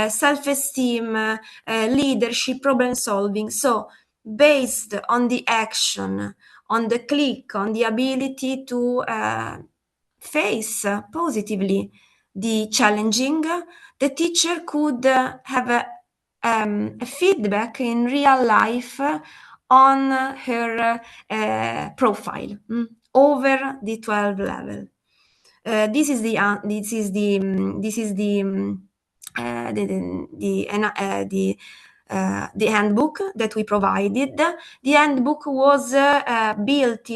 self-esteem, leadership, problem solving. So based on the action, on the click, on the ability to face positively the challenging, the teacher could have a feedback in real life on her profile over the 12 level. This is the the handbook that we provided. The handbook was built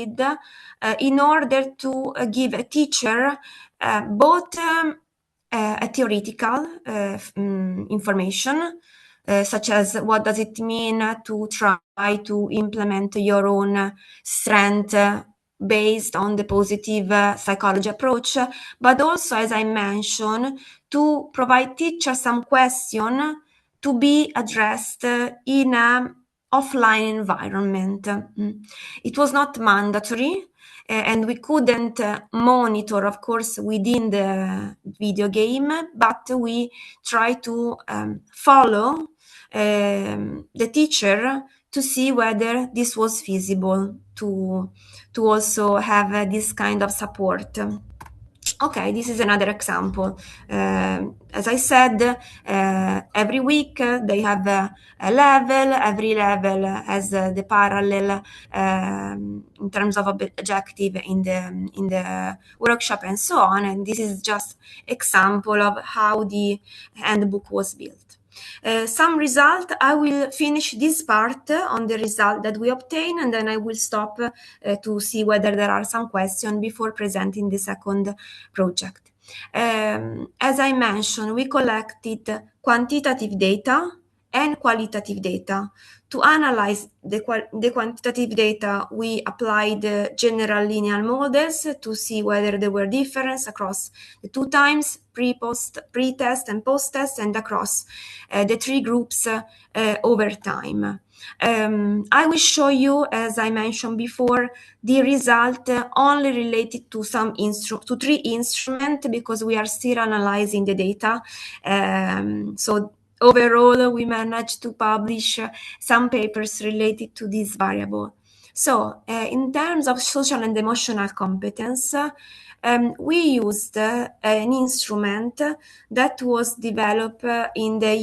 in order to give a teacher both a theoretical information, such as what does it mean to try to implement your own strength based on the positive psychology approach, but also, as I mentioned, to provide teachers some question to be addressed in an offline environment. It was not mandatory, and we couldn't monitor, of course, within the video game, but we try to follow the teacher to see whether this was feasible to also have this kind of support. Okay, this is another example. As I said, every week they have a level. Every level has the parallel in terms of objective in the workshop and so on. And this is just example of how the handbook was built. Some result, I will finish this part on the result that we obtain, and then I will stop to see whether there are some questions before presenting the second project. As I mentioned, we collected quantitative data and qualitative data. To analyze the quantitative data, we applied general linear models to see whether there were differences across the 2 times, pre-test and post-test, and across the 3 groups over time. I will show you, as I mentioned before, the result only related to to 3 instruments, because we are still analyzing the data. So overall, we managed to publish some papers related to this variable. So in terms of social and emotional competence, we used an instrument that was developed in the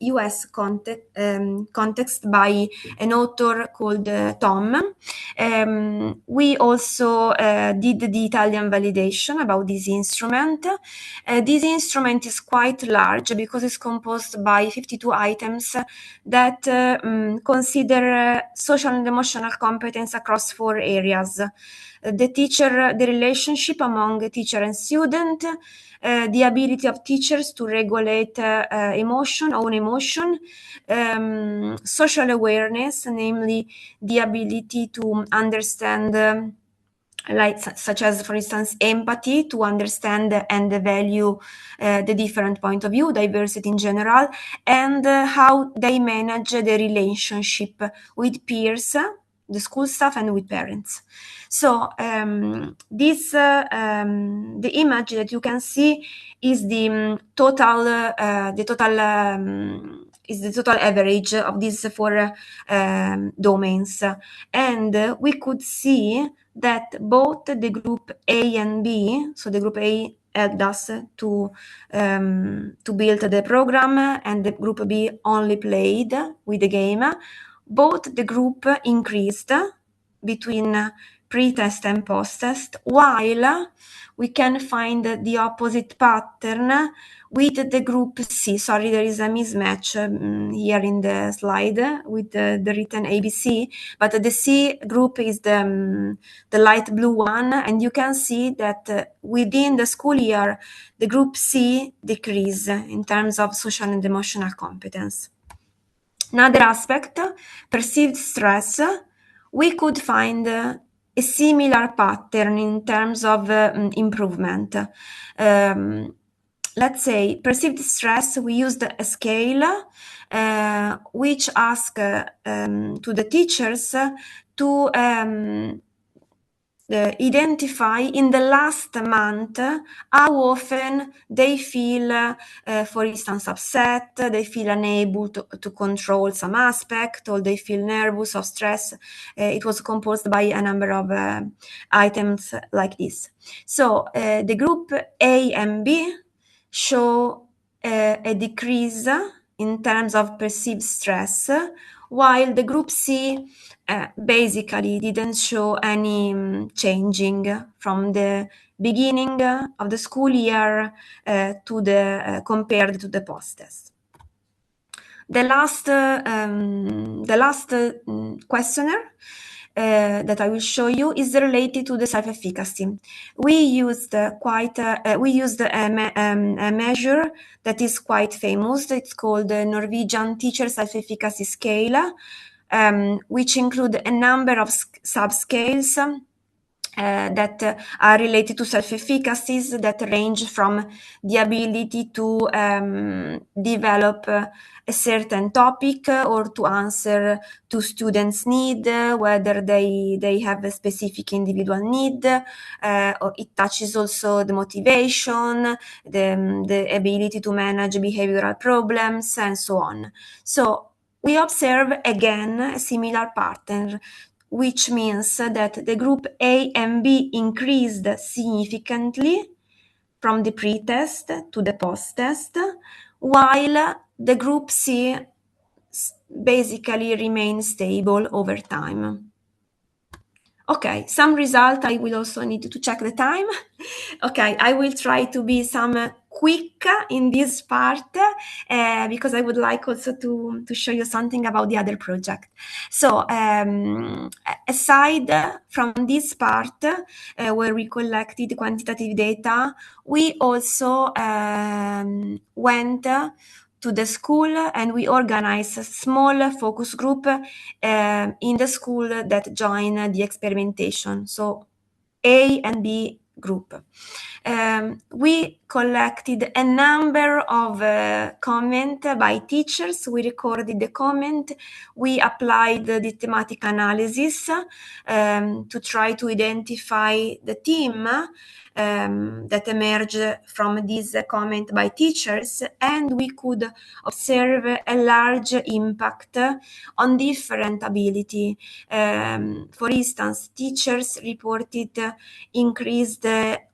US context by an author called Tom. We also did the Italian validation about this instrument. This instrument is quite large because it's composed by 52 items that consider social and emotional competence across 4 areas. The relationship among teacher and student, the ability of teachers to regulate own emotion, social awareness, namely the ability to understand, such as, for instance, empathy, to understand and value the different point of view, diversity in general, and how they manage the relationship with peers, the school staff, and with parents. So the image that you can see is the total average of these 4 domains, and we could see that both the group A and B, so the group A helped us to build the program, and the group B only played with the game. Both the group increased between pre-test and post-test, while we can find the opposite pattern with the group C. Sorry, there is a mismatch here in the slide with the written ABC, but the C group is the light blue one, and you can see that within the school year, the group C decrease in terms of social and emotional competence. Another aspect, perceived stress, we could find a similar pattern in terms of improvement. Let's say perceived stress, we used a scale which asks to the teachers to identify in the last month how often they feel, for instance, upset, they feel unable to control some aspect, or they feel nervous or stressed. It was composed by a number of items like this. So the group A and B show a decrease in terms of perceived stress, while the group C basically didn't show any changing from the beginning of the school year to compared to the post-test. The last questionnaire that I will show you is related to the self-efficacy. We used a measure that is quite famous. It's called the Norwegian Teacher Self-Efficacy Scale, which include a number of subscales that are related to self-efficacies that range from the ability to develop a certain topic or to answer to students' need, whether they have a specific individual need, or it touches also the motivation, the ability to manage behavioral problems, and so on. So we observe again a similar pattern, which means that the group A and B increased significantly from the pre-test to the post-test, while the group C basically remains stable over time. Okay, some result. I will also need to check the time. Okay, I will try to be some quick in this part because I would like also to show you something about the other project. So aside from this part where we collected quantitative data, we also went to the school and we organized a small focus group in the school that join the experimentation. So A and B group. We collected a number of comments by teachers. We recorded the comment. We applied the thematic analysis to try to identify the theme that emerged from this comment by teachers, and we could observe a large impact on different ability. For instance, teachers reported increased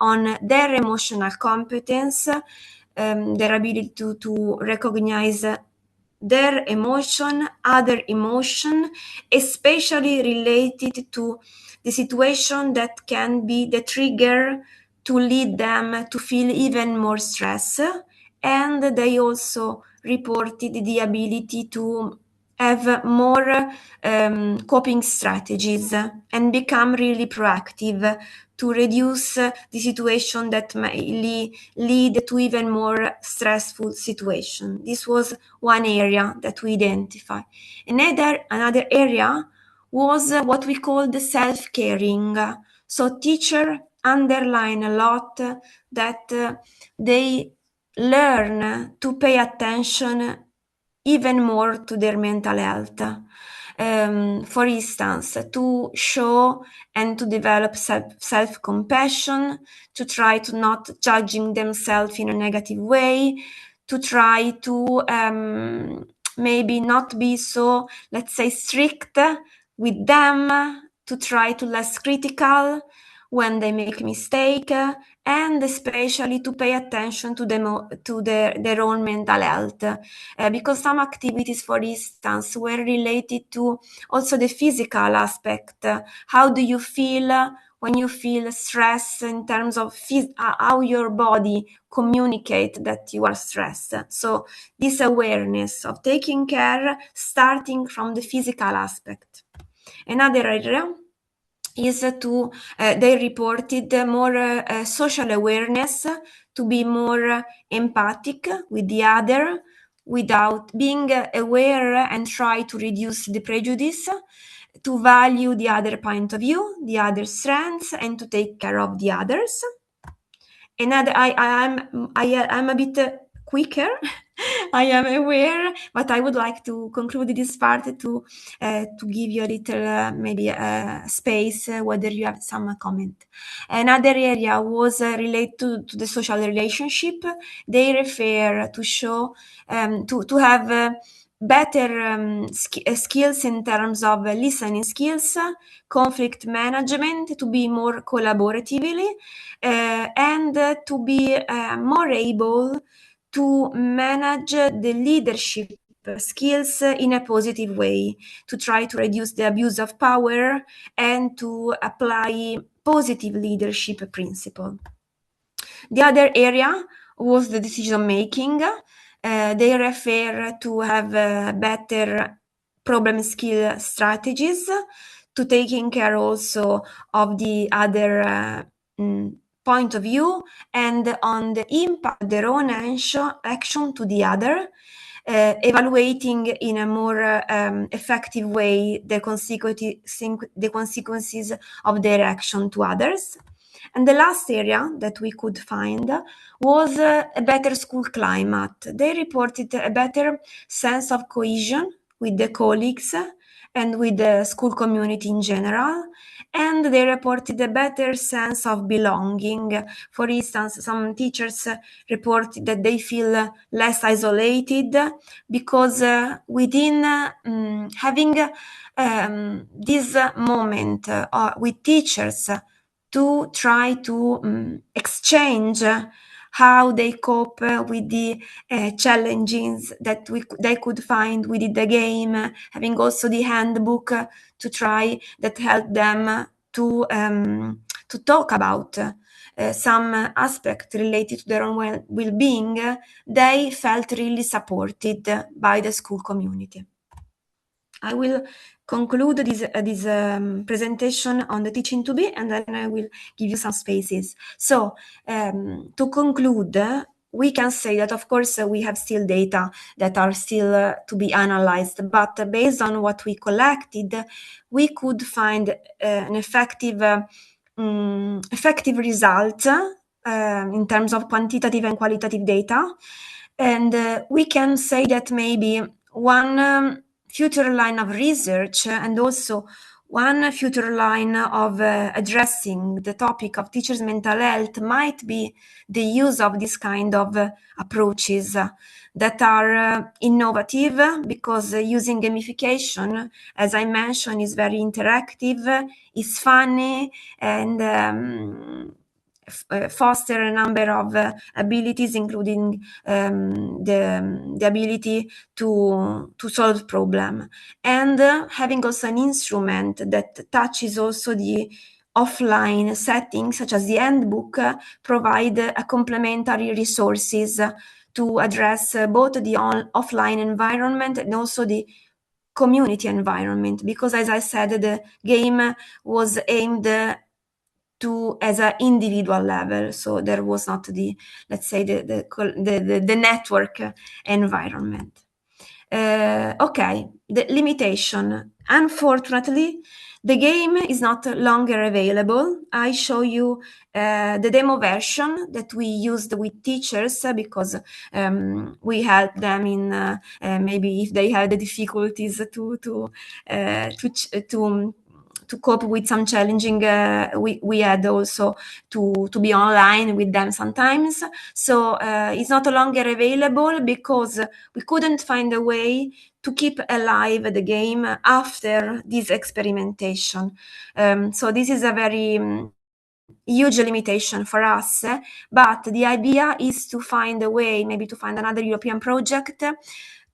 on their emotional competence, their ability to recognize their emotion, other emotion, especially related to the situation that can be the trigger to lead them to feel even more stress. And they also reported the ability to have more coping strategies and become really proactive to reduce the situation that may lead to even more stressful situation. This was one area that we identified. Another area was what we call the self-caring. So teachers underline a lot that they learn to pay attention even more to their mental health. For instance, to show and to develop self-compassion, to try to not judging themselves in a negative way, to try to maybe not be so, let's say, strict with them, to try to less critical when they make mistake, and especially to pay attention to their own mental health, because some activities, for instance, were related to also the physical aspect. How do you feel when you feel stress in terms of how your body communicate that you are stressed? So this awareness of taking care starting from the physical aspect. Another area is they reported more social awareness, to be more empathic with the other, without being aware and try to reduce the prejudice, to value the other point of view, the other strengths, and to take care of the others. Another, I'm a bit quicker. I am aware, but I would like to conclude this part to give you a little maybe space whether you have some comment. Another area was related to the social relationship. They refer to show to have better skills in terms of listening skills, conflict management, to be more collaboratively, and to be more able to manage the leadership skills in a positive way, to try to reduce the abuse of power and to apply positive leadership principle. The other area was the decision making. they refer to have better problem skill strategies, to taking care also of the other point of view, and on the impact of their own action to the other, evaluating in a more effective way the consequences of their action to others. And the last area that we could find was a better school climate. They reported a better sense of cohesion with the colleagues and with the school community in general, and they reported a better sense of belonging. For instance, some teachers reported that they feel less isolated because within having this moment with teachers to try to exchange how they cope with the challenges that they could find within the game, having also the handbook to try that help them to talk about some aspect related to their own well-being. They felt really supported by the school community. I will conclude this presentation on the teaching to be, and then I will give you some spaces. So to conclude, we can say that, of course, we have still data that are still to be analyzed, but based on what we collected, we could find an effective result in terms of quantitative and qualitative data. And we can say that maybe one future line of research and also one future line of addressing the topic of teachers' mental health might be the use of this kind of approaches that are innovative, because using gamification, as I mentioned, is very interactive, is funny, and foster a number of abilities, including the ability to solve problem, and having also an instrument that touches also the offline settings, such as the handbook, provide a complementary resources to address both the offline environment and also the community environment, because, as I said, the game was aimed to as an individual level, so there was not the, let's say, the network environment. Okay, the limitation. Unfortunately, the game is not longer available. I show you the demo version that we used with teachers, because we help them in maybe if they have the difficulties to cope with some challenging, we had also to be online with them sometimes. So it's not longer available because we couldn't find a way to keep alive the game after this experimentation. So this is a very huge limitation for us, but the idea is to find a way, maybe to find another European project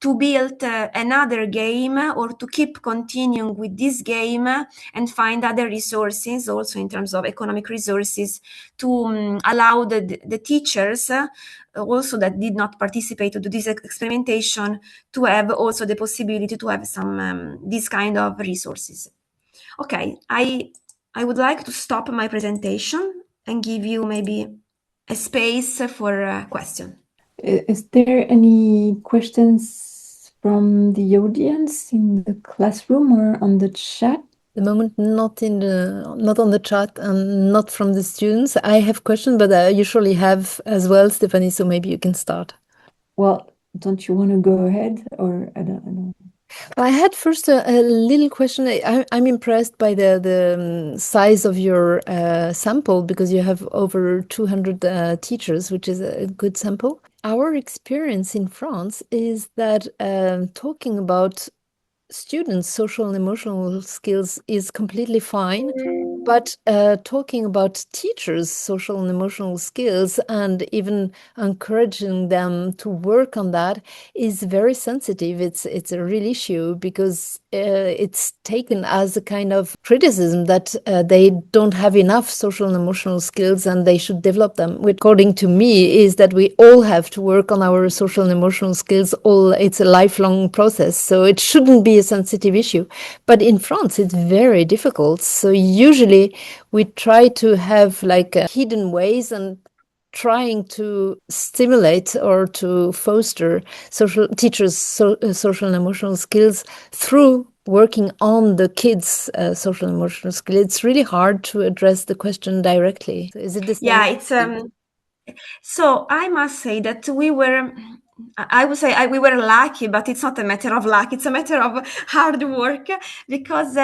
to build another game, or to keep continuing with this game and find other resources, also in terms of economic resources, to allow the teachers also that did not participate to this experimentation to have also the possibility to have some this kind of resources. Okay, I would like to stop my presentation and give you maybe a space for a question. Is there any questions from the audience in the classroom or on the chat? The moment, not on the chat and not from the students. I have questions, but I usually have as well, Stephanie. So maybe you can start. Well, don't you want to go ahead, or I don't know. I had first a little question. I'm impressed by the size of your sample, because you have over 200 teachers, which is a good sample. Our experience in France is that talking about students' social and emotional skills is completely fine, But talking about teachers' social and emotional skills and even encouraging them to work on that is very sensitive. It's a real issue because it's taken as a kind of criticism that they don't have enough social and emotional skills and they should develop them. According to me, is that we all have to work on our social and emotional skills. It's a lifelong process, so it shouldn't be a sensitive issue. But in France, it's very difficult. So usually we try to have like hidden ways and trying to stimulate or to foster teachers' social and emotional skills through working on the kids' social and emotional skills. It's really hard to address the question directly. Is it the same? Yeah, it's so I must say that we were, I would say we were lucky, but it's not a matter of luck. It's a matter of hard work because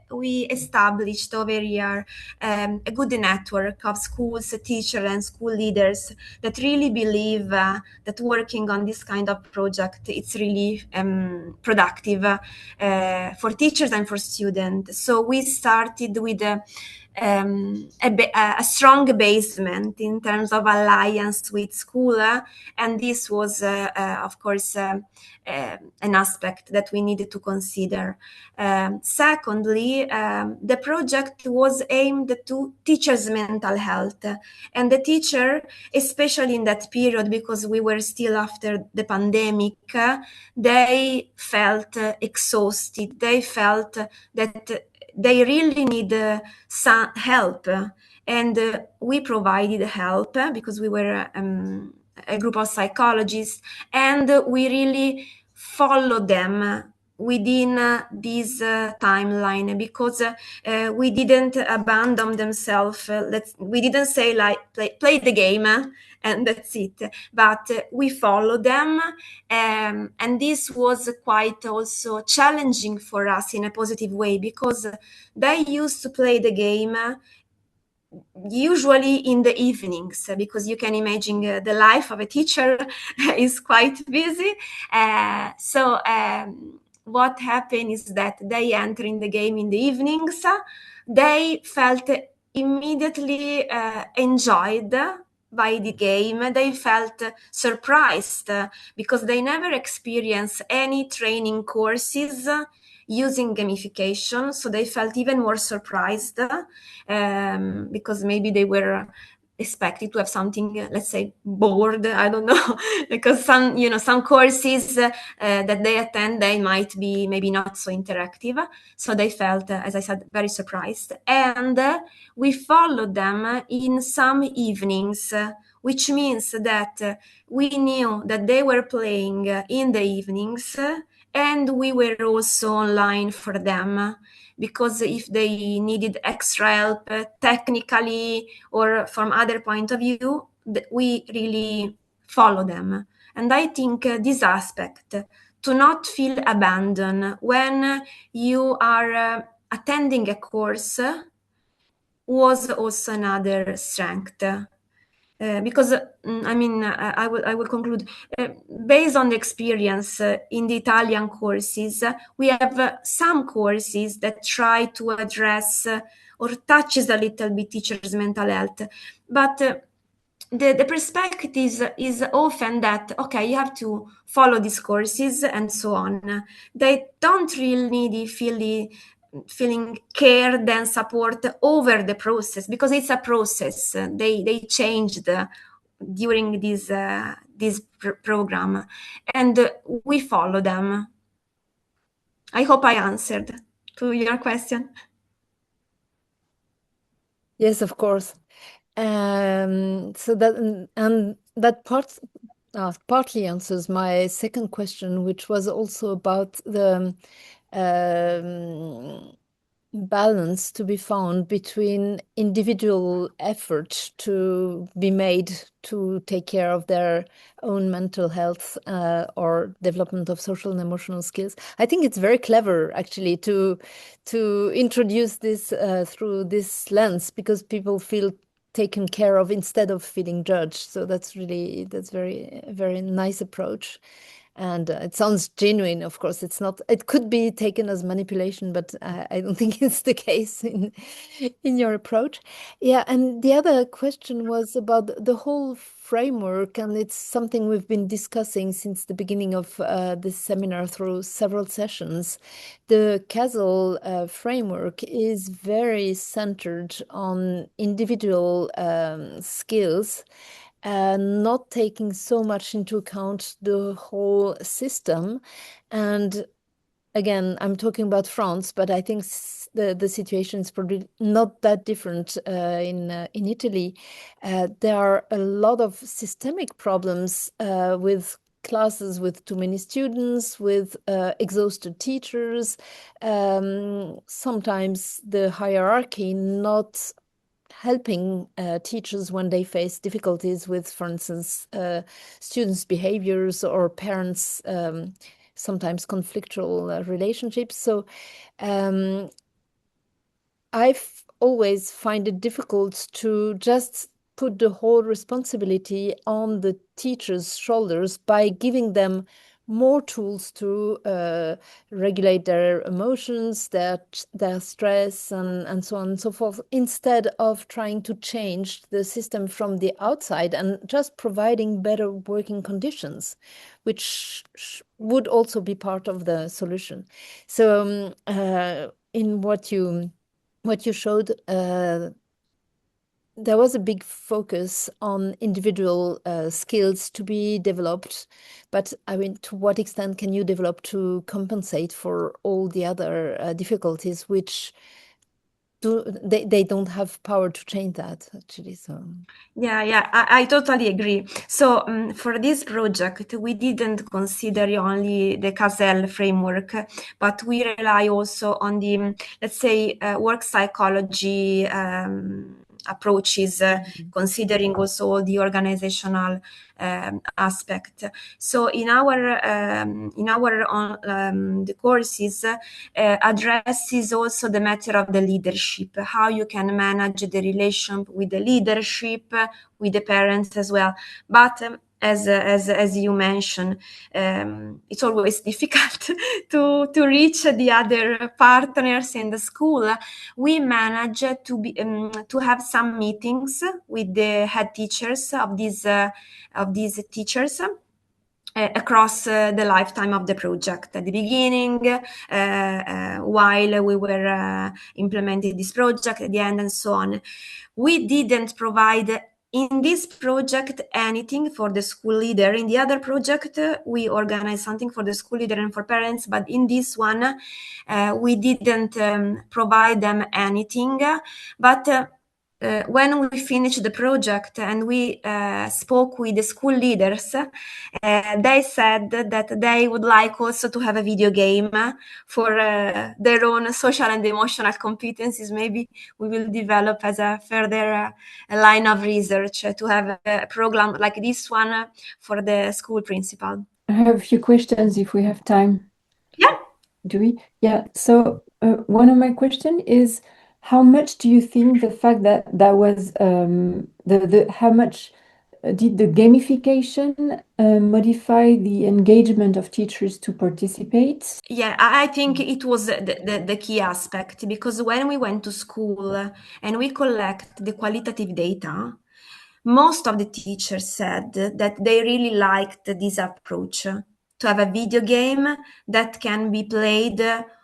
we established over here a good network of schools, teachers, and school leaders that really believe that working on this kind of project it's really productive for teachers and for students. So we started with a strong basement in terms of alliance with school, and this was, of course, an aspect that we needed to consider. Secondly, the project was aimed to teachers' mental health, and the teacher, especially in that period, because we were still after the pandemic, they felt exhausted. They felt that they really need some help, and we provided help because we were a group of psychologists, and we really followed them within this timeline because we didn't abandon themselves. We didn't say like play the game and that's it, but we followed them, and this was quite also challenging for us in a positive way because they used to play the game usually in the evenings, because you can imagine the life of a teacher is quite busy. So what happened is that they enter in the game in the evenings. They felt immediately enjoyed by the game. They felt surprised because they never experienced any training courses using gamification, so they felt even more surprised because maybe they were expected to have something, let's say, bored, I don't know, because some courses that they attend, they might be maybe not so interactive. So they felt, as I said, very surprised. And we followed them in some evenings, which means that we knew that they were playing in the evenings, and we were also online for them, because if they needed extra help technically or from other point of view, we really follow them. And I think this aspect, to not feel abandoned when you are attending a course, was also another strength. Because I will conclude. Based on the experience in the Italian courses, we have some courses that try to address or touches a little bit teachers' mental health, but the perspective is often that, okay, you have to follow these courses and so on. They don't really need feeling cared and support over the process, because it's a process. They changed during this program, and we follow them. I hope I answered to your question. Yes, of course. So that partly answers my second question, which was also about the balance to be found between individual effort to be made to take care of their own mental health or development of social and emotional skills. I think it's very clever, actually, to introduce this through this lens, because people feel taken care of instead of feeling judged. So that's very, very nice approach. And it sounds genuine, of course. It's not. It could be taken as manipulation, but I don't think it's the case in your approach. Yeah, and the other question was about the whole framework, and it's something we've been discussing since the beginning of this seminar through several sessions. The CASEL framework is very centered on individual skills, not taking so much into account the whole system. And again, I'm talking about France, but I think the situation is probably not that different in Italy. There are a lot of systemic problems with classes with too many students, with exhausted teachers, sometimes the hierarchy not helping teachers when they face difficulties with, for instance, students' behaviors or parents' sometimes conflictual relationships. So I've always find it difficult to just put the whole responsibility on the teachers' shoulders by giving them more tools to regulate their emotions, their stress, and so on and so forth, instead of trying to change the system from the outside and just providing better working conditions, which would also be part of the solution. So in what you showed, there was a big focus on individual skills to be developed, but I mean, to what extent can you develop to compensate for all the other difficulties, which they don't have power to change that, actually. So yeah, I totally agree. So for this project, we didn't consider only the CASEL framework, but we rely also on the, let's say, work psychology approaches, considering also all the organizational aspect. So in our the courses addresses also the matter of the leadership, how you can manage the relation with the leadership, with the parents as well. But as you mentioned, it's always difficult to reach the other partners in the school. We manage to have some meetings with the head teachers of these teachers across the lifetime of the project. At the beginning, while we were implementing this project, at the end, and so on. We didn't provide in this project anything for the school leader. In the other project, we organized something for the school leader and for parents, but in this one, we didn't provide them anything. But when we finished the project and we spoke with the school leaders, they said that they would like also to have a video game for their own social and emotional competencies. Maybe we will develop as a further line of research to have a program like this one for the school principal. I have a few questions if we have time. Yeah. Do we? Yeah. So one of my questions is, how much do you think the fact that was how much did the gamification modify the engagement of teachers to participate? Yeah, I think it was the key aspect, because when we went to school and we collect the qualitative data, most of the teachers said that they really liked this approach to have a video game that can be played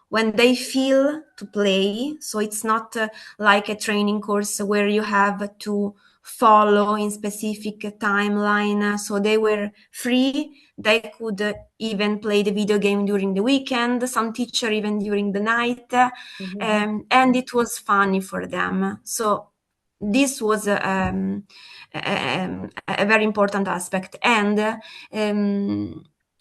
when they feel to play. So it's not like a training course where you have to follow in specific timeline. So they were free. They could even play the video game during the weekend, some teacher even during the night. And it was funny for them. So this was a very important aspect. And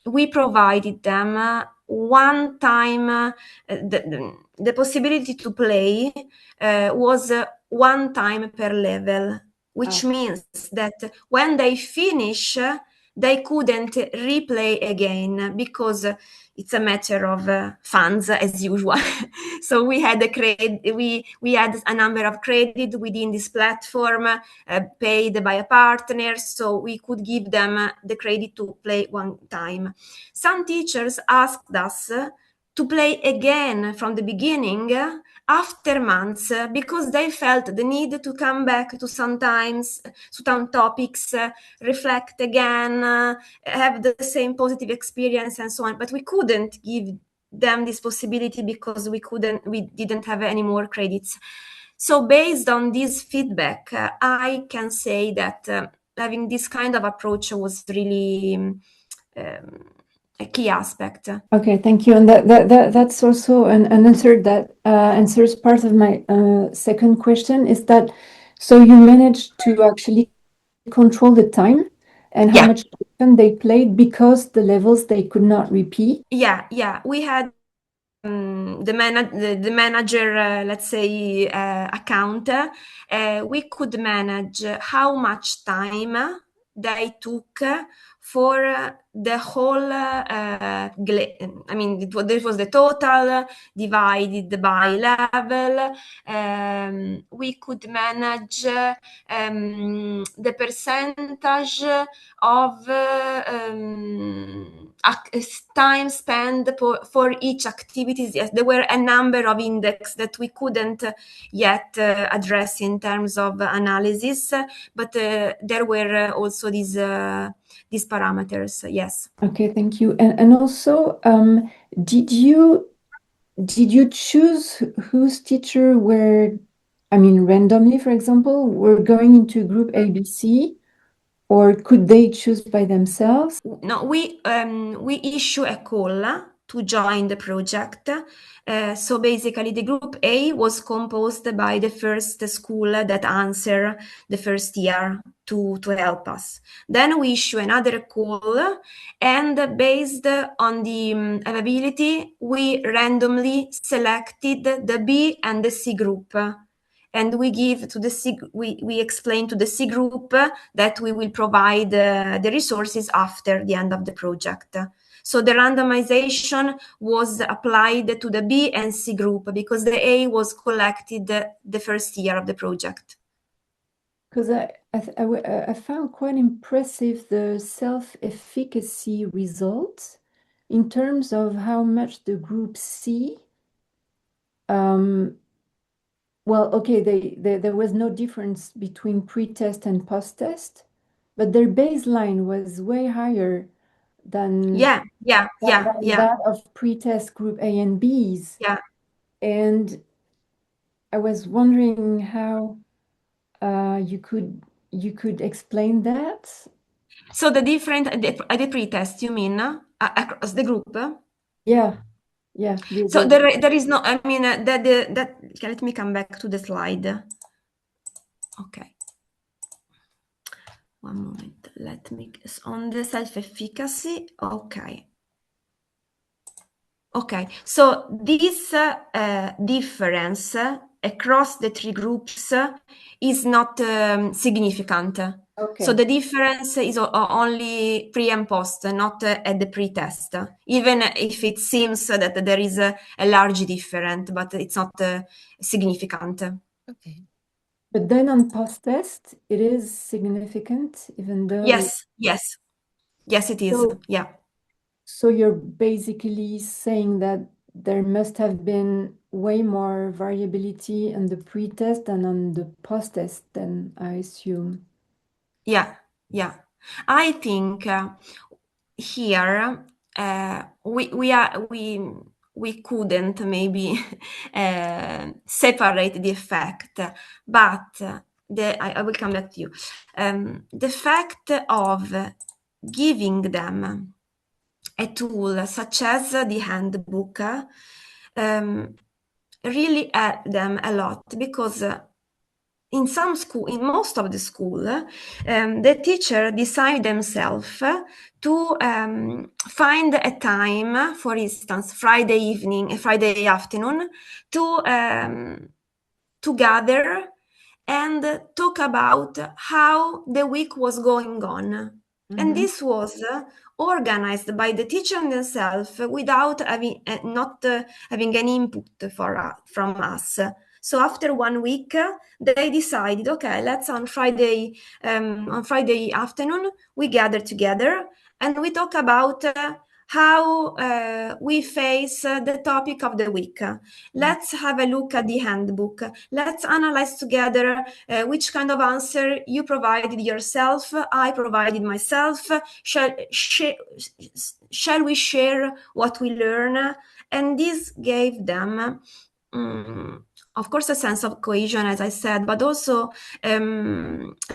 we provided them one time, the possibility to play was one time per level, which means that when they finish they couldn't replay again because it's a matter of funds as usual. So we had we had a number of credit within this platform paid by a partner, so we could give them the credit to play one time. Some teachers asked us to play again from the beginning after months because they felt the need to come back to some topics, reflect again, have the same positive experience and so on. But we couldn't give them this possibility because we didn't have any more credits. So based on this feedback, I can say that having this kind of approach was really a key aspect. Okay, thank you. And that's also an answer that answers part of my second question, is that so you managed to actually control the time and how much time they played because the levels they could not repeat? Yeah. We had the manager, let's say, account. We could manage how much time they took for the whole, this was the total divided by level. We could manage the percentage of time spent for each activity. Yes, there were a number of index that we couldn't yet address in terms of analysis, but there were also these parameters. Yes. Okay, thank you. And also, did you choose whose teacher were, randomly, for example, were going into group ABC, or could they choose by themselves? No, we issue a call to join the project. So basically, the group A was composed by the first school that answered the first year to help us. Then we issue another call, and based on the availability, we randomly selected the B and the C group. And we give to the C, we explain to the C group that we will provide the resources after the end of the project. So the randomization was applied to the B and C group because the A was collected the first year of the project. Because I found quite impressive the self-efficacy results in terms of how much the group C, well, okay, there was no difference between pre-test and post-test, but their baseline was way higher than that of pre-test group A and B's. Yeah. And I was wondering how you could explain that. So the different the pre-test, you mean, across the group? Yeah. So there is no, that let me come back to the slide. Okay. One moment, let me, on the self-efficacy, okay. So this difference across the three groups is not significant. Okay. So the difference is only pre and post, not at the pre-test, even if it seems that there is a large difference, but it's not significant. Okay. But then on post-test, it is significant, even though... Yes, it is, yeah. So you're basically saying that there must have been way more variability in the pre-test than on the post-test, then, I assume. Yeah. I think here we couldn't maybe separate the effect, but I will come back to you. The fact of giving them a tool such as the handbook really helped them a lot, because in most of the school, the teacher decide themselves to find a time, for instance, Friday afternoon, to gather and talk about how the week was going on. And this was organized by the teacher themselves without having having any input from us. So after 1 week, they decided, okay, let's on Friday afternoon, we gather together and we talk about how we face the topic of the week. Let's have a look at the handbook. Let's analyze together which kind of answer you provided yourself, I provided myself. Shall we share what we learn? And this gave them, of course, a sense of cohesion, as I said, but also a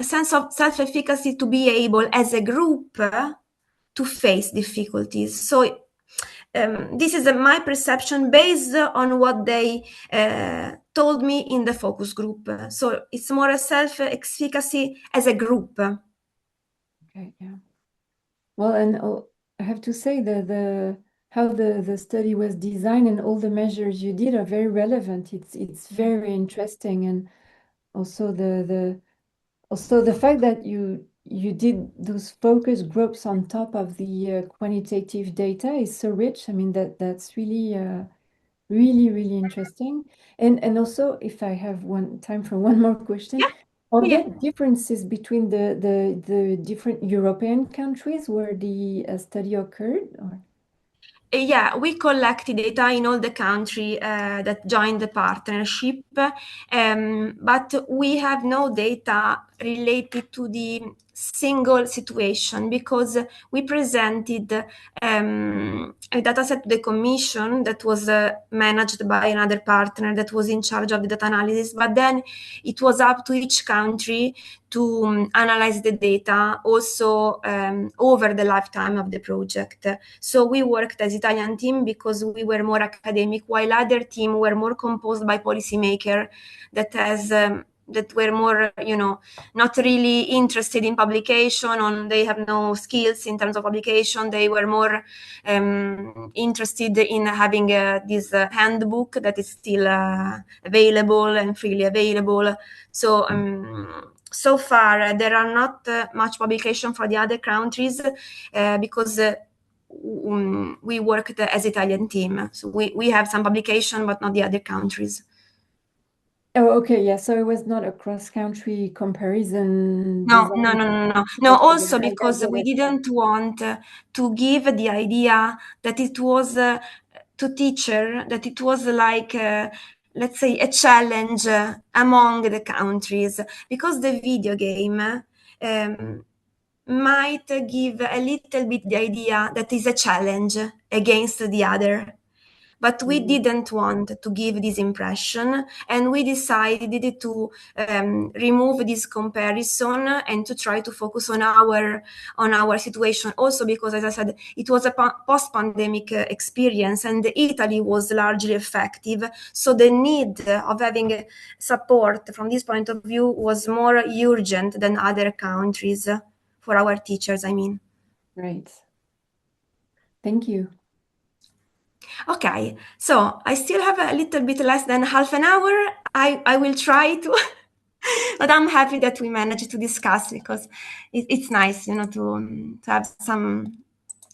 sense of self-efficacy to be able, as a group, to face difficulties. So this is my perception based on what they told me in the focus group. So it's more a self-efficacy as a group. Okay, yeah. Well, and I have to say that how the study was designed and all the measures you did are very relevant. It's very interesting, and also the fact that you did those focus groups on top of the quantitative data is so rich. I mean, that's really really interesting. And also, if I have time for one more question, are there differences between the different European countries where the study occurred? Or? Yeah, we collected data in all the countries that joined the partnership, but we have no data related to the single situation because we presented a data set to the commission that was managed by another partner that was in charge of the data analysis, but then it was up to each country to analyze the data also over the lifetime of the project. So we worked as Italian team because we were more academic, while other team were more composed by policymakers that were more, not really interested in publication, they have no skills in terms of publication. They were more interested in having this handbook that is still available and freely available. So so far, there are not much publication for the other countries because we worked as Italian team. So we have some publication, but not the other countries. Oh, okay, yeah. So it was not a cross-country comparison. No. Also because we didn't want to give the idea that it was to teacher, that it was like let's say a challenge among the countries, because the video game might give a little bit the idea that is a challenge against the other. But we didn't want to give this impression, and we decided to remove this comparison and to try to focus on our situation. Also because, as I said, it was a post-pandemic experience, and Italy was largely effective. So the need of having support from this point of view was more urgent than other countries for our teachers, I mean. Right. Thank you. Okay, so I still have a little bit less than half an hour. I will try to, but I'm happy that we managed to discuss because it's nice, to have some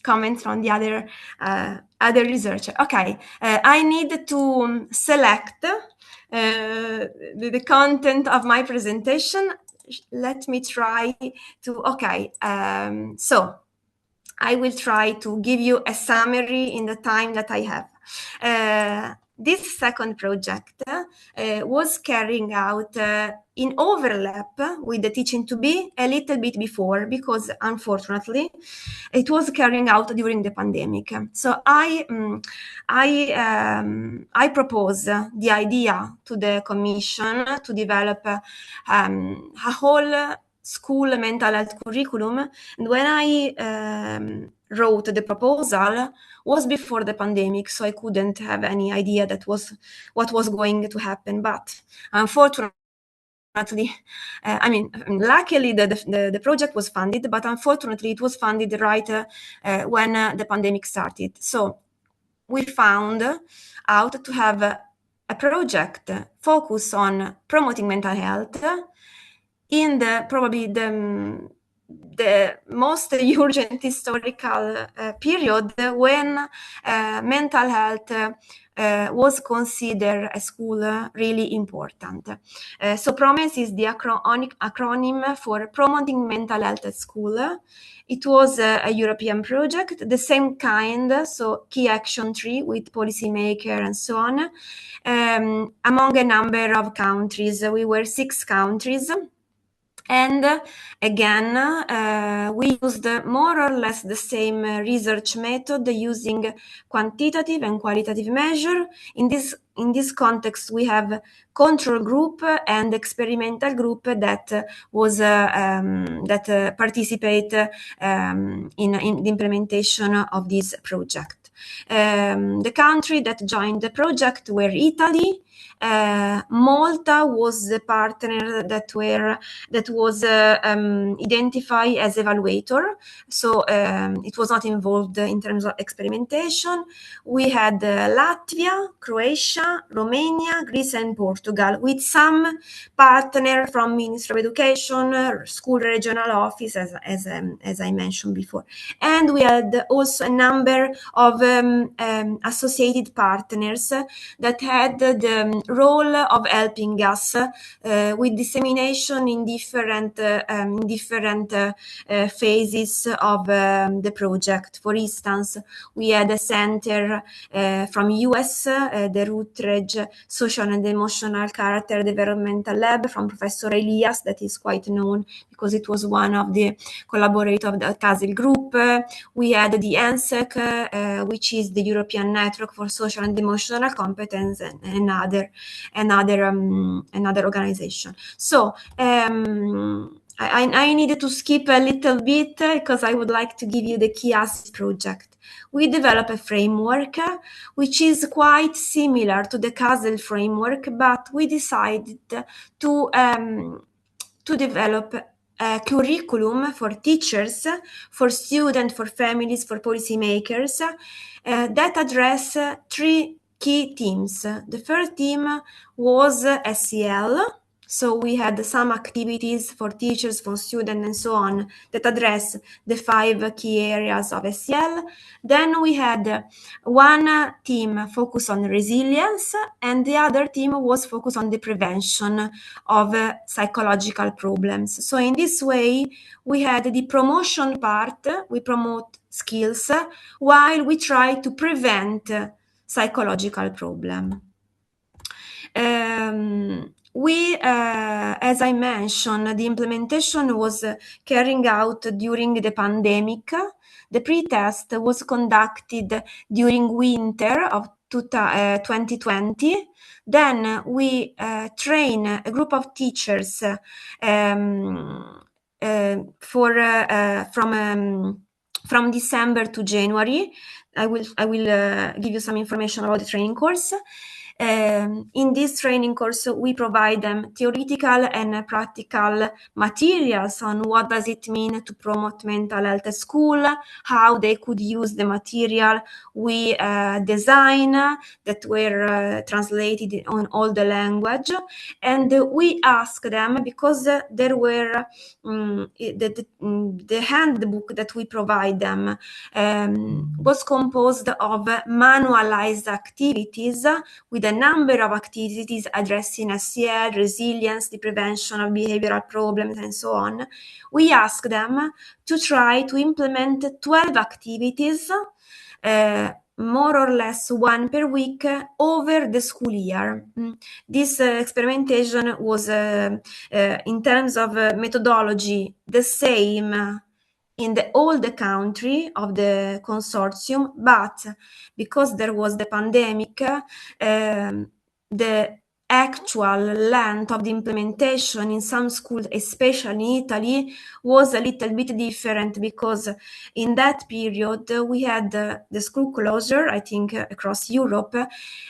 comments from the other researcher. Okay, I need to select the content of my presentation. Let me try to. Okay, so I will try to give you a summary in the time that I have. This second project was carrying out in overlap with the teaching to be a little bit before, because unfortunately it was carrying out during the pandemic. So I propose the idea to the commission to develop a whole school mental health curriculum. And when I wrote the proposal was before the pandemic, so I couldn't have any idea that was what was going to happen. But unfortunately, luckily the project was funded, but unfortunately it was funded right when the pandemic started. So we found out to have a project focused on promoting mental health in probably the the most urgent historical period when mental health was considered at school really important. So PROMISE is the acronym for Promoting Mental Health at School. It was a European project, the same kind, so key action tree with policymaker and so on, among a number of countries. We were 6 countries. And again, we used more or less the same research method using quantitative and qualitative measure. In this context, we have control group and experimental group that was participate in the implementation of this project. The country that joined the project were Italy. Malta was the partner that was identified as evaluator, so it was not involved in terms of experimentation. We had Latvia, Croatia, Romania, Greece, and Portugal, with some partner from Ministry of Education, school regional office, as I mentioned before, and we had also a number of associated partners that had the role of helping us with dissemination in different phases of the project. For instance, we had a center from US, the Rutledge Social and Emotional Character Developmental Lab from Professor Elias, that is quite known because it was one of the collaborators of the CASIL group. We had the ANSEC, which is the European Network for Social and Emotional Competence, and another organization. So I needed to skip a little bit because I would like to give you the key assets project. We developed a framework which is quite similar to the CASIL framework, but we decided to develop a curriculum for teachers, for students, for families, for policymakers that address 3 key themes. The first theme was SEL. So we had some activities for teachers, for students, and so on that address the 5 key areas of SEL. Then we had one team focused on resilience, and the other team was focused on the prevention of psychological problems. So in this way, we had the promotion part, we promote skills, while we try to prevent psychological problem. As I mentioned, the implementation was carrying out during the pandemic. The pre-test was conducted during winter of 2020. Then we train a group of teachers from December to January. I will give you some information about the training course. In this training course, we provide them theoretical and practical materials on what does it mean to promote mental health at school, how they could use the material we design that were translated on all the language. And we ask them, because there were the handbook that we provide them was composed of manualized activities with a number of activities addressing SEL, resilience, the prevention of behavioral problems, and so on. We ask them to try to implement 12 activities, more or less 1 per week over the school year. This experimentation was, in terms of methodology, the same in all the country of the consortium, but because there was the pandemic, the actual length of the implementation in some schools, especially in Italy, was a little bit different, because in that period we had the school closure, I think, across Europe,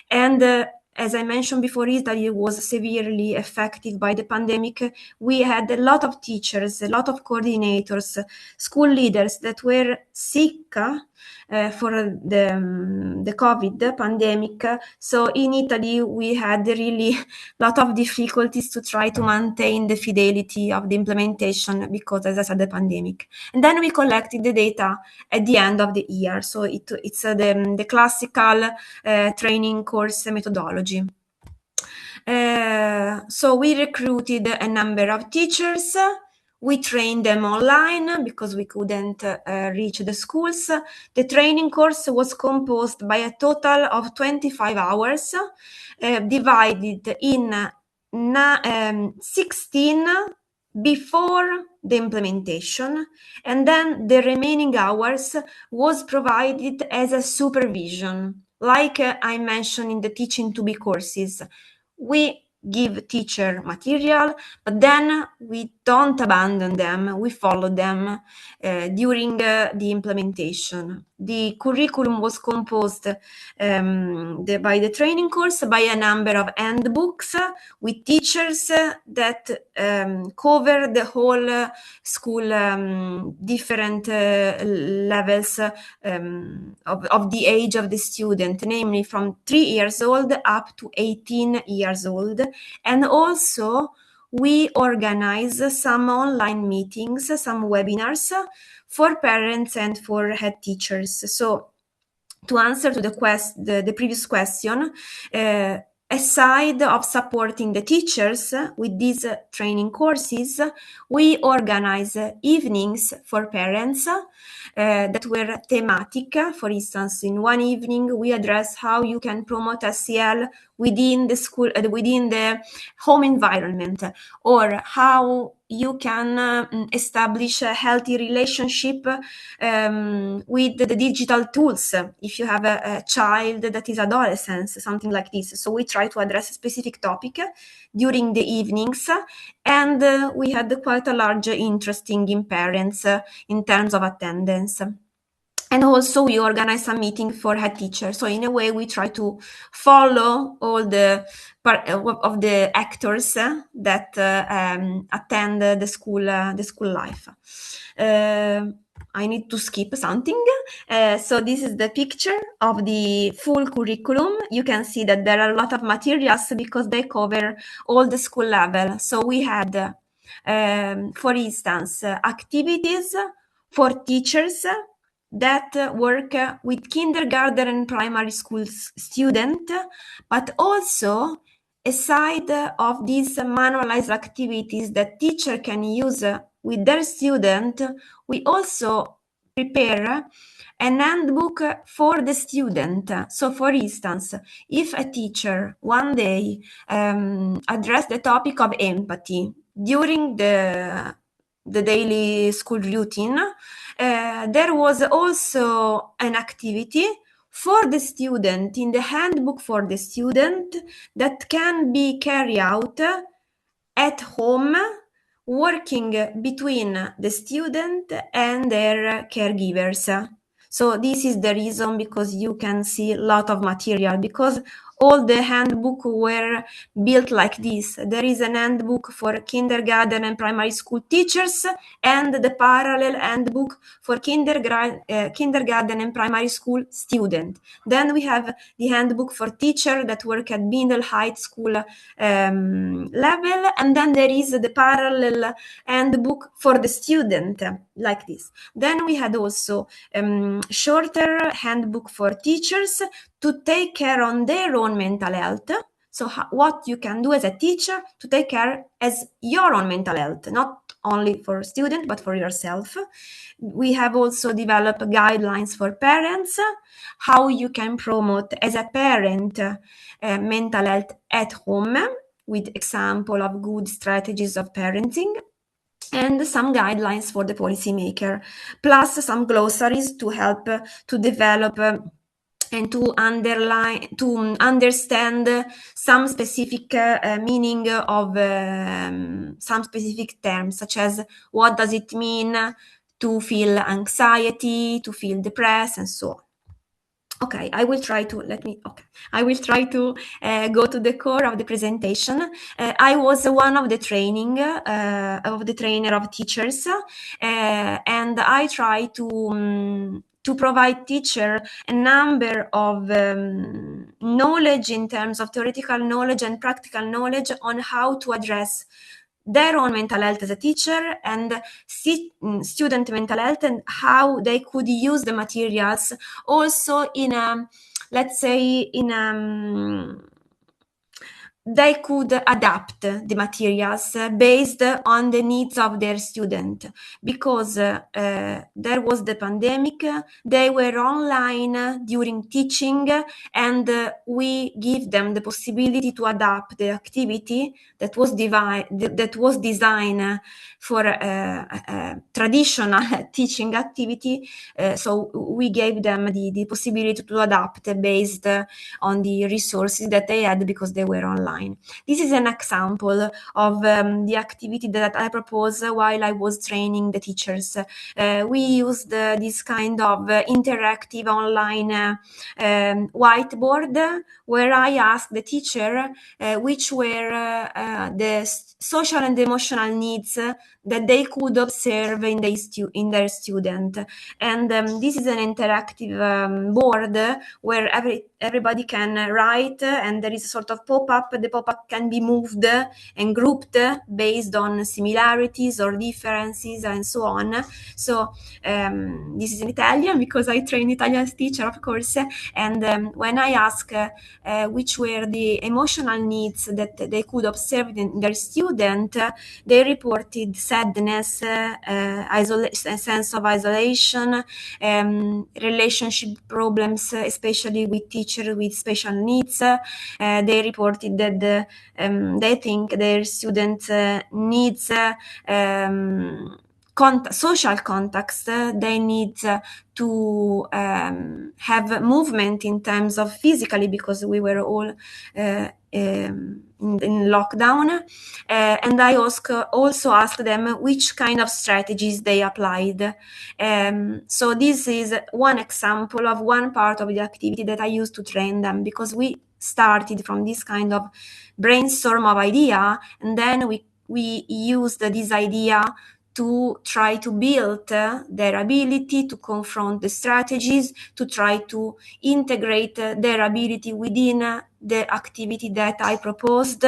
and as I mentioned before, Italy was severely affected by the pandemic. We had a lot of teachers, a lot of coordinators, school leaders that were sick for the COVID pandemic. So in Italy, we had really a lot of difficulties to try to maintain the fidelity of the implementation because, as I said, the pandemic. And then we collected the data at the end of the year. So it's the classical training course methodology. So we recruited a number of teachers. We trained them online because we couldn't reach the schools. The training course was composed by a total of 25 hours, divided in 16 before the implementation, and then the remaining hours was provided as a supervision, like I mentioned in the Teaching to Be courses. We give teacher material, but then we don't abandon them. We follow them during the implementation. The curriculum was composed by the training course by a number of handbooks with teachers that cover the whole school, different levels of the age of the student, namely from 3 years old up to 18 years old. And also we organize some online meetings, some webinars for parents and for head teachers. So to answer to the previous question, aside of supporting the teachers with these training courses, we organize evenings for parents that were thematic. For instance, in one evening, we address how you can promote SEL within the school, within the home environment, or how you can establish a healthy relationship with the digital tools if you have a child that is adolescent, something like this. So we try to address a specific topic during the evenings, and we had quite a large interest in parents in terms of attendance. And also we organize a meeting for head teachers. So in a way, we try to follow all the part of the actors that attend the school life. I need to skip something. So this is the picture of the full curriculum. You can see that there are a lot of materials because they cover all the school level. So we had, for instance, activities for teachers that work with kindergarten and primary school students, but also aside of these manualized activities that teacher can use with their student, we also prepare an handbook for the student. So for instance, if a teacher one day addressed the topic of empathy during the daily school routine, there was also an activity for the student in the handbook for the student that can be carried out at home, working between the student and their caregivers. So this is the reason, because you can see a lot of material, because all the handbook were built like this. There is an handbook for kindergarten and primary school teachers, and the parallel handbook for kindergarten and primary school student. Then we have the handbook for teachers that work at middle high school level, and then there is the parallel handbook for the student, like this. Then we had also shorter handbook for teachers to take care on their own mental health. So what you can do as a teacher to take care as your own mental health, not only for student, but for yourself. We have also developed guidelines for parents, how you can promote as a parent mental health at home, with example of good strategies of parenting, and some guidelines for the policymaker, plus some glossaries to help to develop and to understand some specific meaning of some specific terms, such as what does it mean to feel anxiety, to feel depressed, and so on. Okay, I will try to go to the core of the presentation. I was one of the trainer of teachers, and I try to to provide teacher a number of knowledge in terms of theoretical knowledge and practical knowledge on how to address their own mental health as a teacher and student mental health, and how they could use the materials also in a, let's say, in a, they could adapt the materials based on the needs of their student, because there was the pandemic, they were online during teaching, and we give them the possibility to adapt the activity that was designed for a traditional teaching activity. So we gave them the possibility to adapt based on the resources that they had, because they were online. This is an example of the activity that I proposed while I was training the teachers. We used this kind of interactive online whiteboard, where I asked the teacher which were the social and emotional needs that they could observe in their student. And this is an interactive board where everybody can write, and there is a sort of pop-up. The pop-up can be moved and grouped based on similarities or differences and so on. So this is in Italian, because I train Italian teacher, of course. And when I ask which were the emotional needs that they could observe in their student, they reported sadness, a sense of isolation, relationship problems, especially with teachers with special needs. They reported that they think their students needs social context. They need to have movement in terms of physically, because we were all in lockdown. And I also asked them which kind of strategies they applied. So this is one example of one part of the activity that I used to train them, because we started from this kind of brainstorm of idea, and then we used this idea to try to build their ability to confront the strategies, to try to integrate their ability within the activity that I proposed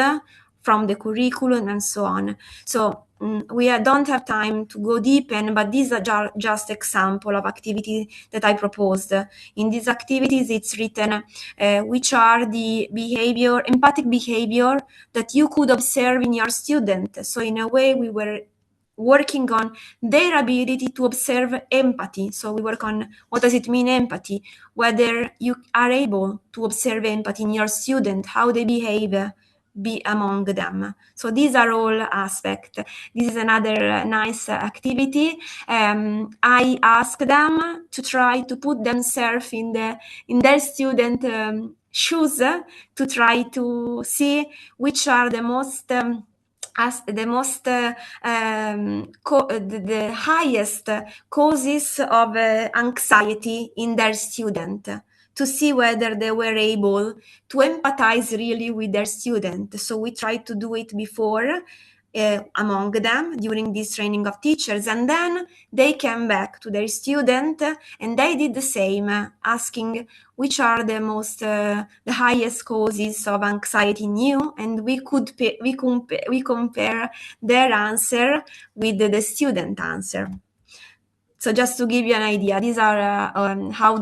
from the curriculum and so on. So we don't have time to go deep in, but these are just example of activity that I proposed. In these activities, it's written which are the empathic behavior that you could observe in your student. So in a way, we were working on their ability to observe empathy. So we work on what does it mean, empathy, whether you are able to observe empathy in your student, how they behave among them. So these are all aspects. This is another nice activity. I ask them to try to put themselves in their student shoes, to try to see which are the highest causes of anxiety in their student, to see whether they were able to empathize really with their student. So we tried to do it before among them during this training of teachers, and then they came back to their student and they did the same, asking which are the highest causes of anxiety in you, and we compare their answer with the student answer. So just to give you an idea, these are how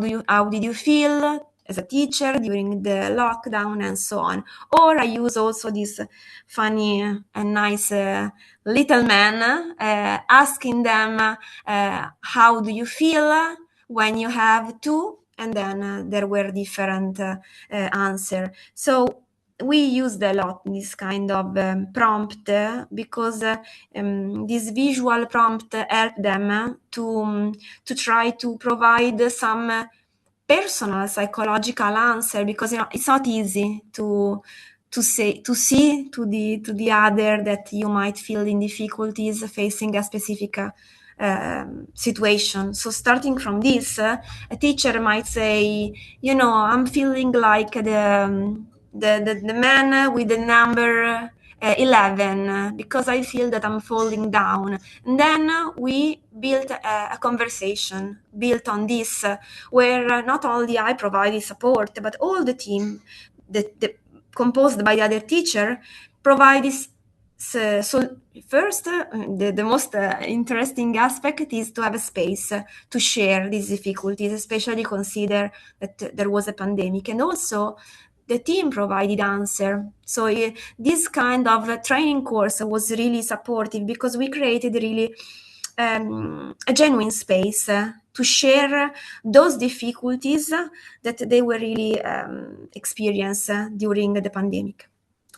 did you feel as a teacher during the lockdown and so on. Or I use also this funny and nice little man, asking them how do you feel when you have to, and then there were different answers. So we used a lot this kind of prompt, because this visual prompt helped them to try to provide some personal psychological answer, because it's not easy to see to the other that you might feel in difficulties facing a specific situation. So starting from this, a teacher might say, I'm feeling like the man with the number 11 because I feel that I'm falling down. And then we built a conversation built on this, where not only I provided support, but all the team composed by the other teacher provided. So first, the most interesting aspect is to have a space to share these difficulties, especially consider that there was a pandemic, and also the team provided answer. So this kind of training course was really supportive because we created really a genuine space to share those difficulties that they were really experienced during the pandemic.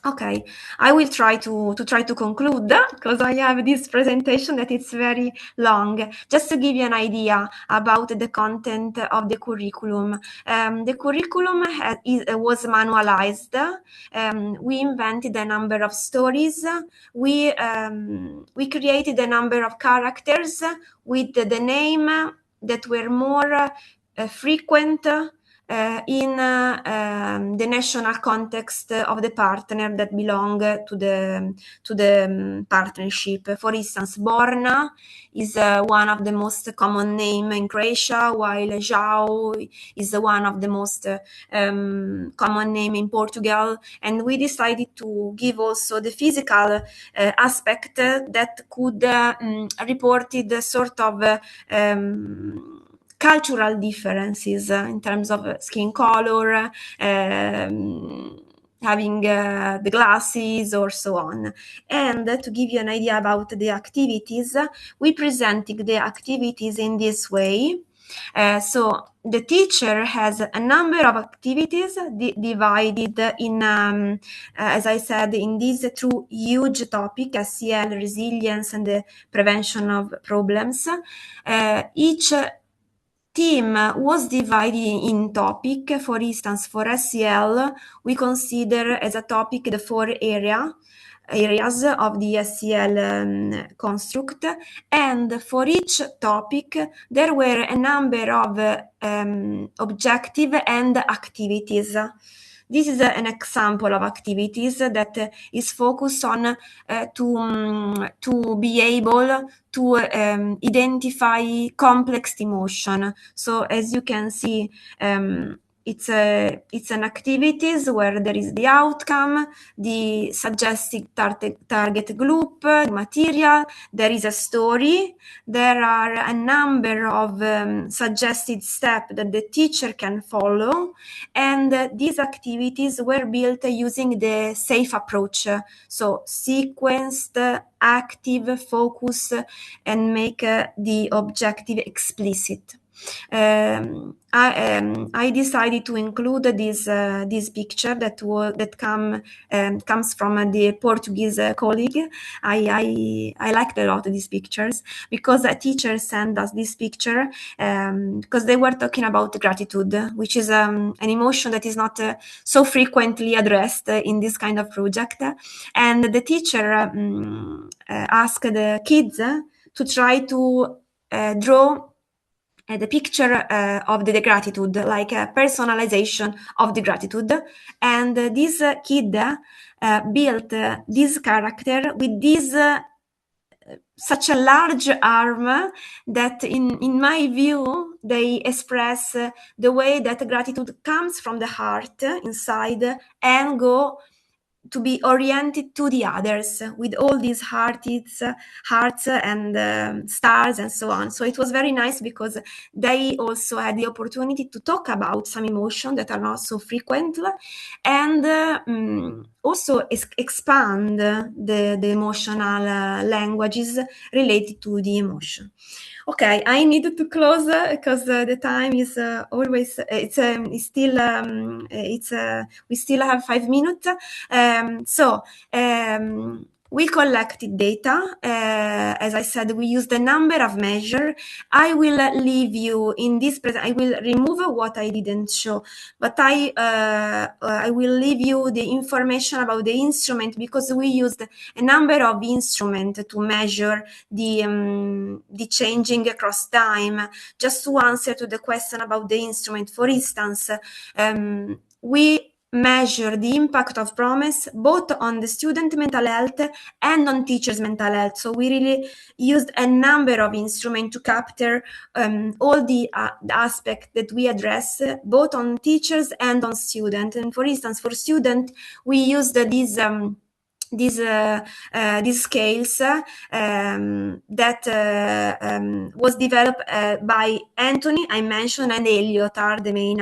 Okay, I will try to conclude because I have this presentation that it's very long. Just to give you an idea about the content of the curriculum. The curriculum was manualized. We invented a number of stories. We created a number of characters with the name that were more frequent in the national context of the partner that belong to the partnership. For instance, Borna is one of the most common name in Croatia, while João is one of the most common name in Portugal. And we decided to give also the physical aspect that could reported sort of cultural differences in terms of skin color, having the glasses or so on. And to give you an idea about the activities, we presented the activities in this way. So the teacher has a number of activities divided in, as I said, in these two huge topics, SEL, resilience, and the prevention of problems. Each team was divided in topic. For instance, for SEL, we consider as a topic the 4 areas of the SEL construct, and for each topic there were a number of objectives and activities. This is an example of activities that is focused on to be able to identify complex emotion. So as you can see, it's an activities where there is the outcome, the suggested target group, the material, there is a story, there are a number of suggested steps that the teacher can follow, and these activities were built using the SAFE approach, so sequenced, active, focus, and make the objective explicit. I decided to include this picture that comes from the Portuguese colleague. I liked a lot of these pictures because a teacher sent us this picture because they were talking about gratitude, which is an emotion that is not so frequently addressed in this kind of project. And the teacher asked the kids to try to draw the picture of the gratitude, like a personalization of the gratitude. And this kid built this character with this such a large arm that in my view they express the way that gratitude comes from the heart inside and go to be oriented to the others with all these hearts and stars and so on. So it was very nice because they also had the opportunity to talk about some emotions that are not so frequent, and also expand the emotional languages related to the emotion. Okay, I needed to close because the time is always we still have 5 minutes. We collected data. As I said, we used a number of measures. I will leave you in this I will remove what I didn't show, but I will leave you the information about the instrument because we used a number of instruments to measure the changing across time. Just to answer to the question about the instrument, for instance, we measure the impact of promise both on the student mental health and on teachers' mental health. So we really used a number of instruments to capture all the aspects that we address, both on teachers and on students. And for instance, for students, we used these scales that was developed by Anthony, I mentioned, and Elliot are the main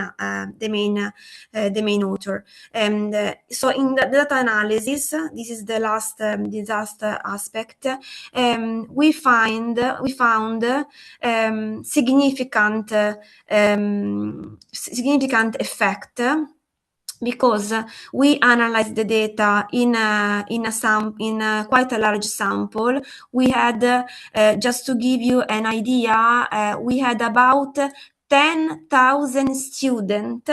author. And so in the data analysis, this is the last aspect. We found significant effect, because we analyzed the data in quite a large sample. We had, just to give you an idea, we had about 10,000 students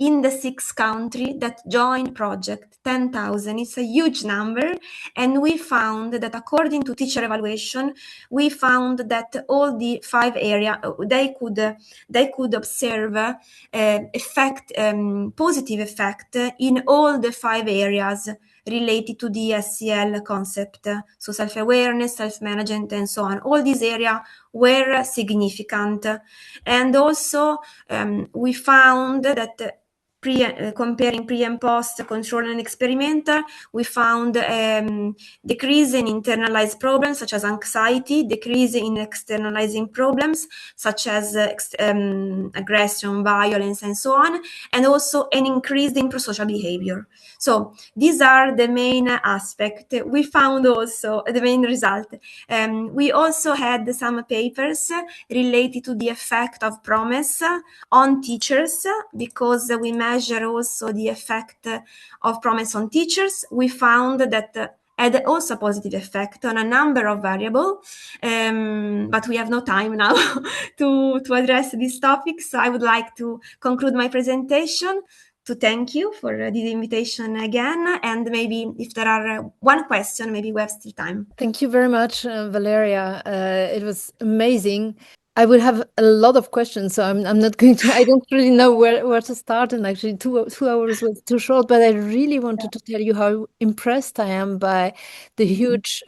in the 6 countries that joined project. 10,000, it's a huge number. And we found that according to teacher evaluation, we found that all the 5 areas, they could observe positive effect in all the 5 areas related to the SEL concept. So self-awareness, self-management, and so on. All these areas were significant. And also we found that comparing pre and post control and experimental, we found decrease in internalized problems such as anxiety, decrease in externalizing problems such as aggression, violence, and so on, and also an increase in prosocial behavior. So these are the main aspects. We found also the main result. We also had some papers related to the effect of promise on teachers, because we measure also the effect of promise on teachers. We found that had also a positive effect on a number of variables, but we have no time now to address these topics. So I would like to conclude my presentation, to thank you for this invitation again, and maybe if there are one question, maybe we have still time. Thank you very much, Valeria. It was amazing. I would have a lot of questions, so I'm not going to. I don't really know where to start, and actually 2 hours was too short. But I really wanted to tell you how impressed I am by the huge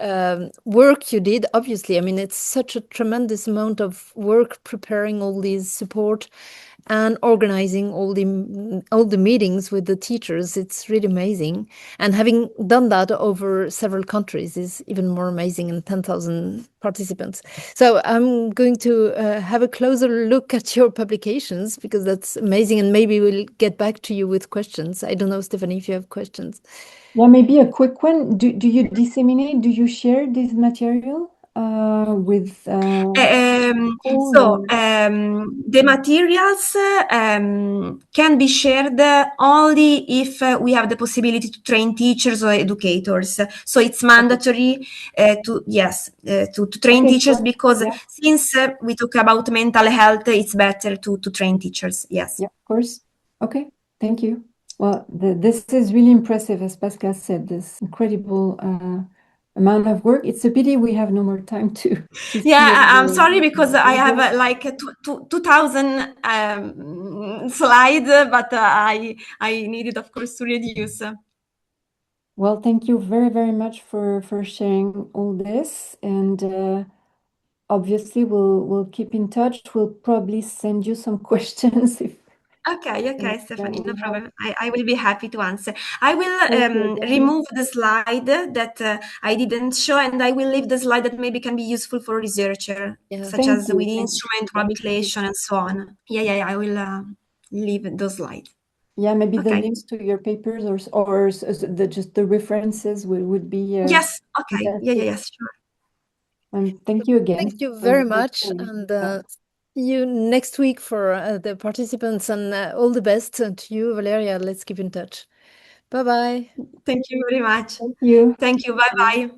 work you did. Obviously, I mean, it's such a tremendous amount of work preparing all these support and organizing all the meetings with the teachers. It's really amazing, and having done that over several countries is even more amazing, and 10,000 participants. So I'm going to have a closer look at your publications, because that's amazing, and maybe we'll get back to you with questions. I don't know, Stephanie, if you have questions. Yeah, maybe a quick one. Do you disseminate, do you share this material with the materials can be shared only if we have the possibility to train teachers or educators. So it's mandatory to train teachers, sure. because since we talk about mental health, it's better to train teachers. Yes. Yeah, of course. Okay, thank you. Well, this is really impressive, as Pascal said, this incredible amount of work. It's a pity we have no more time to I'm sorry, because I have like 2,000 slides, but I needed, of course, to reduce. Well, thank you very, very much for sharing all this, and obviously we'll keep in touch. We'll probably send you some questions if. Okay, Stephanie, no problem. I will be happy to answer. I will remove the slide that I didn't show, and I will leave the slide that maybe can be useful for researcher, such as with instrument publication and so on. I will leave those slides. Yeah, maybe the links to your papers or just the references would be. Yes. Okay. Yes, sure. Thank you again. Thank you very much, and see you next week for the participants, and all the best to you, Valeria. Let's keep in touch. Bye-bye. Thank you very much. Thank you. Thank you. Bye-bye.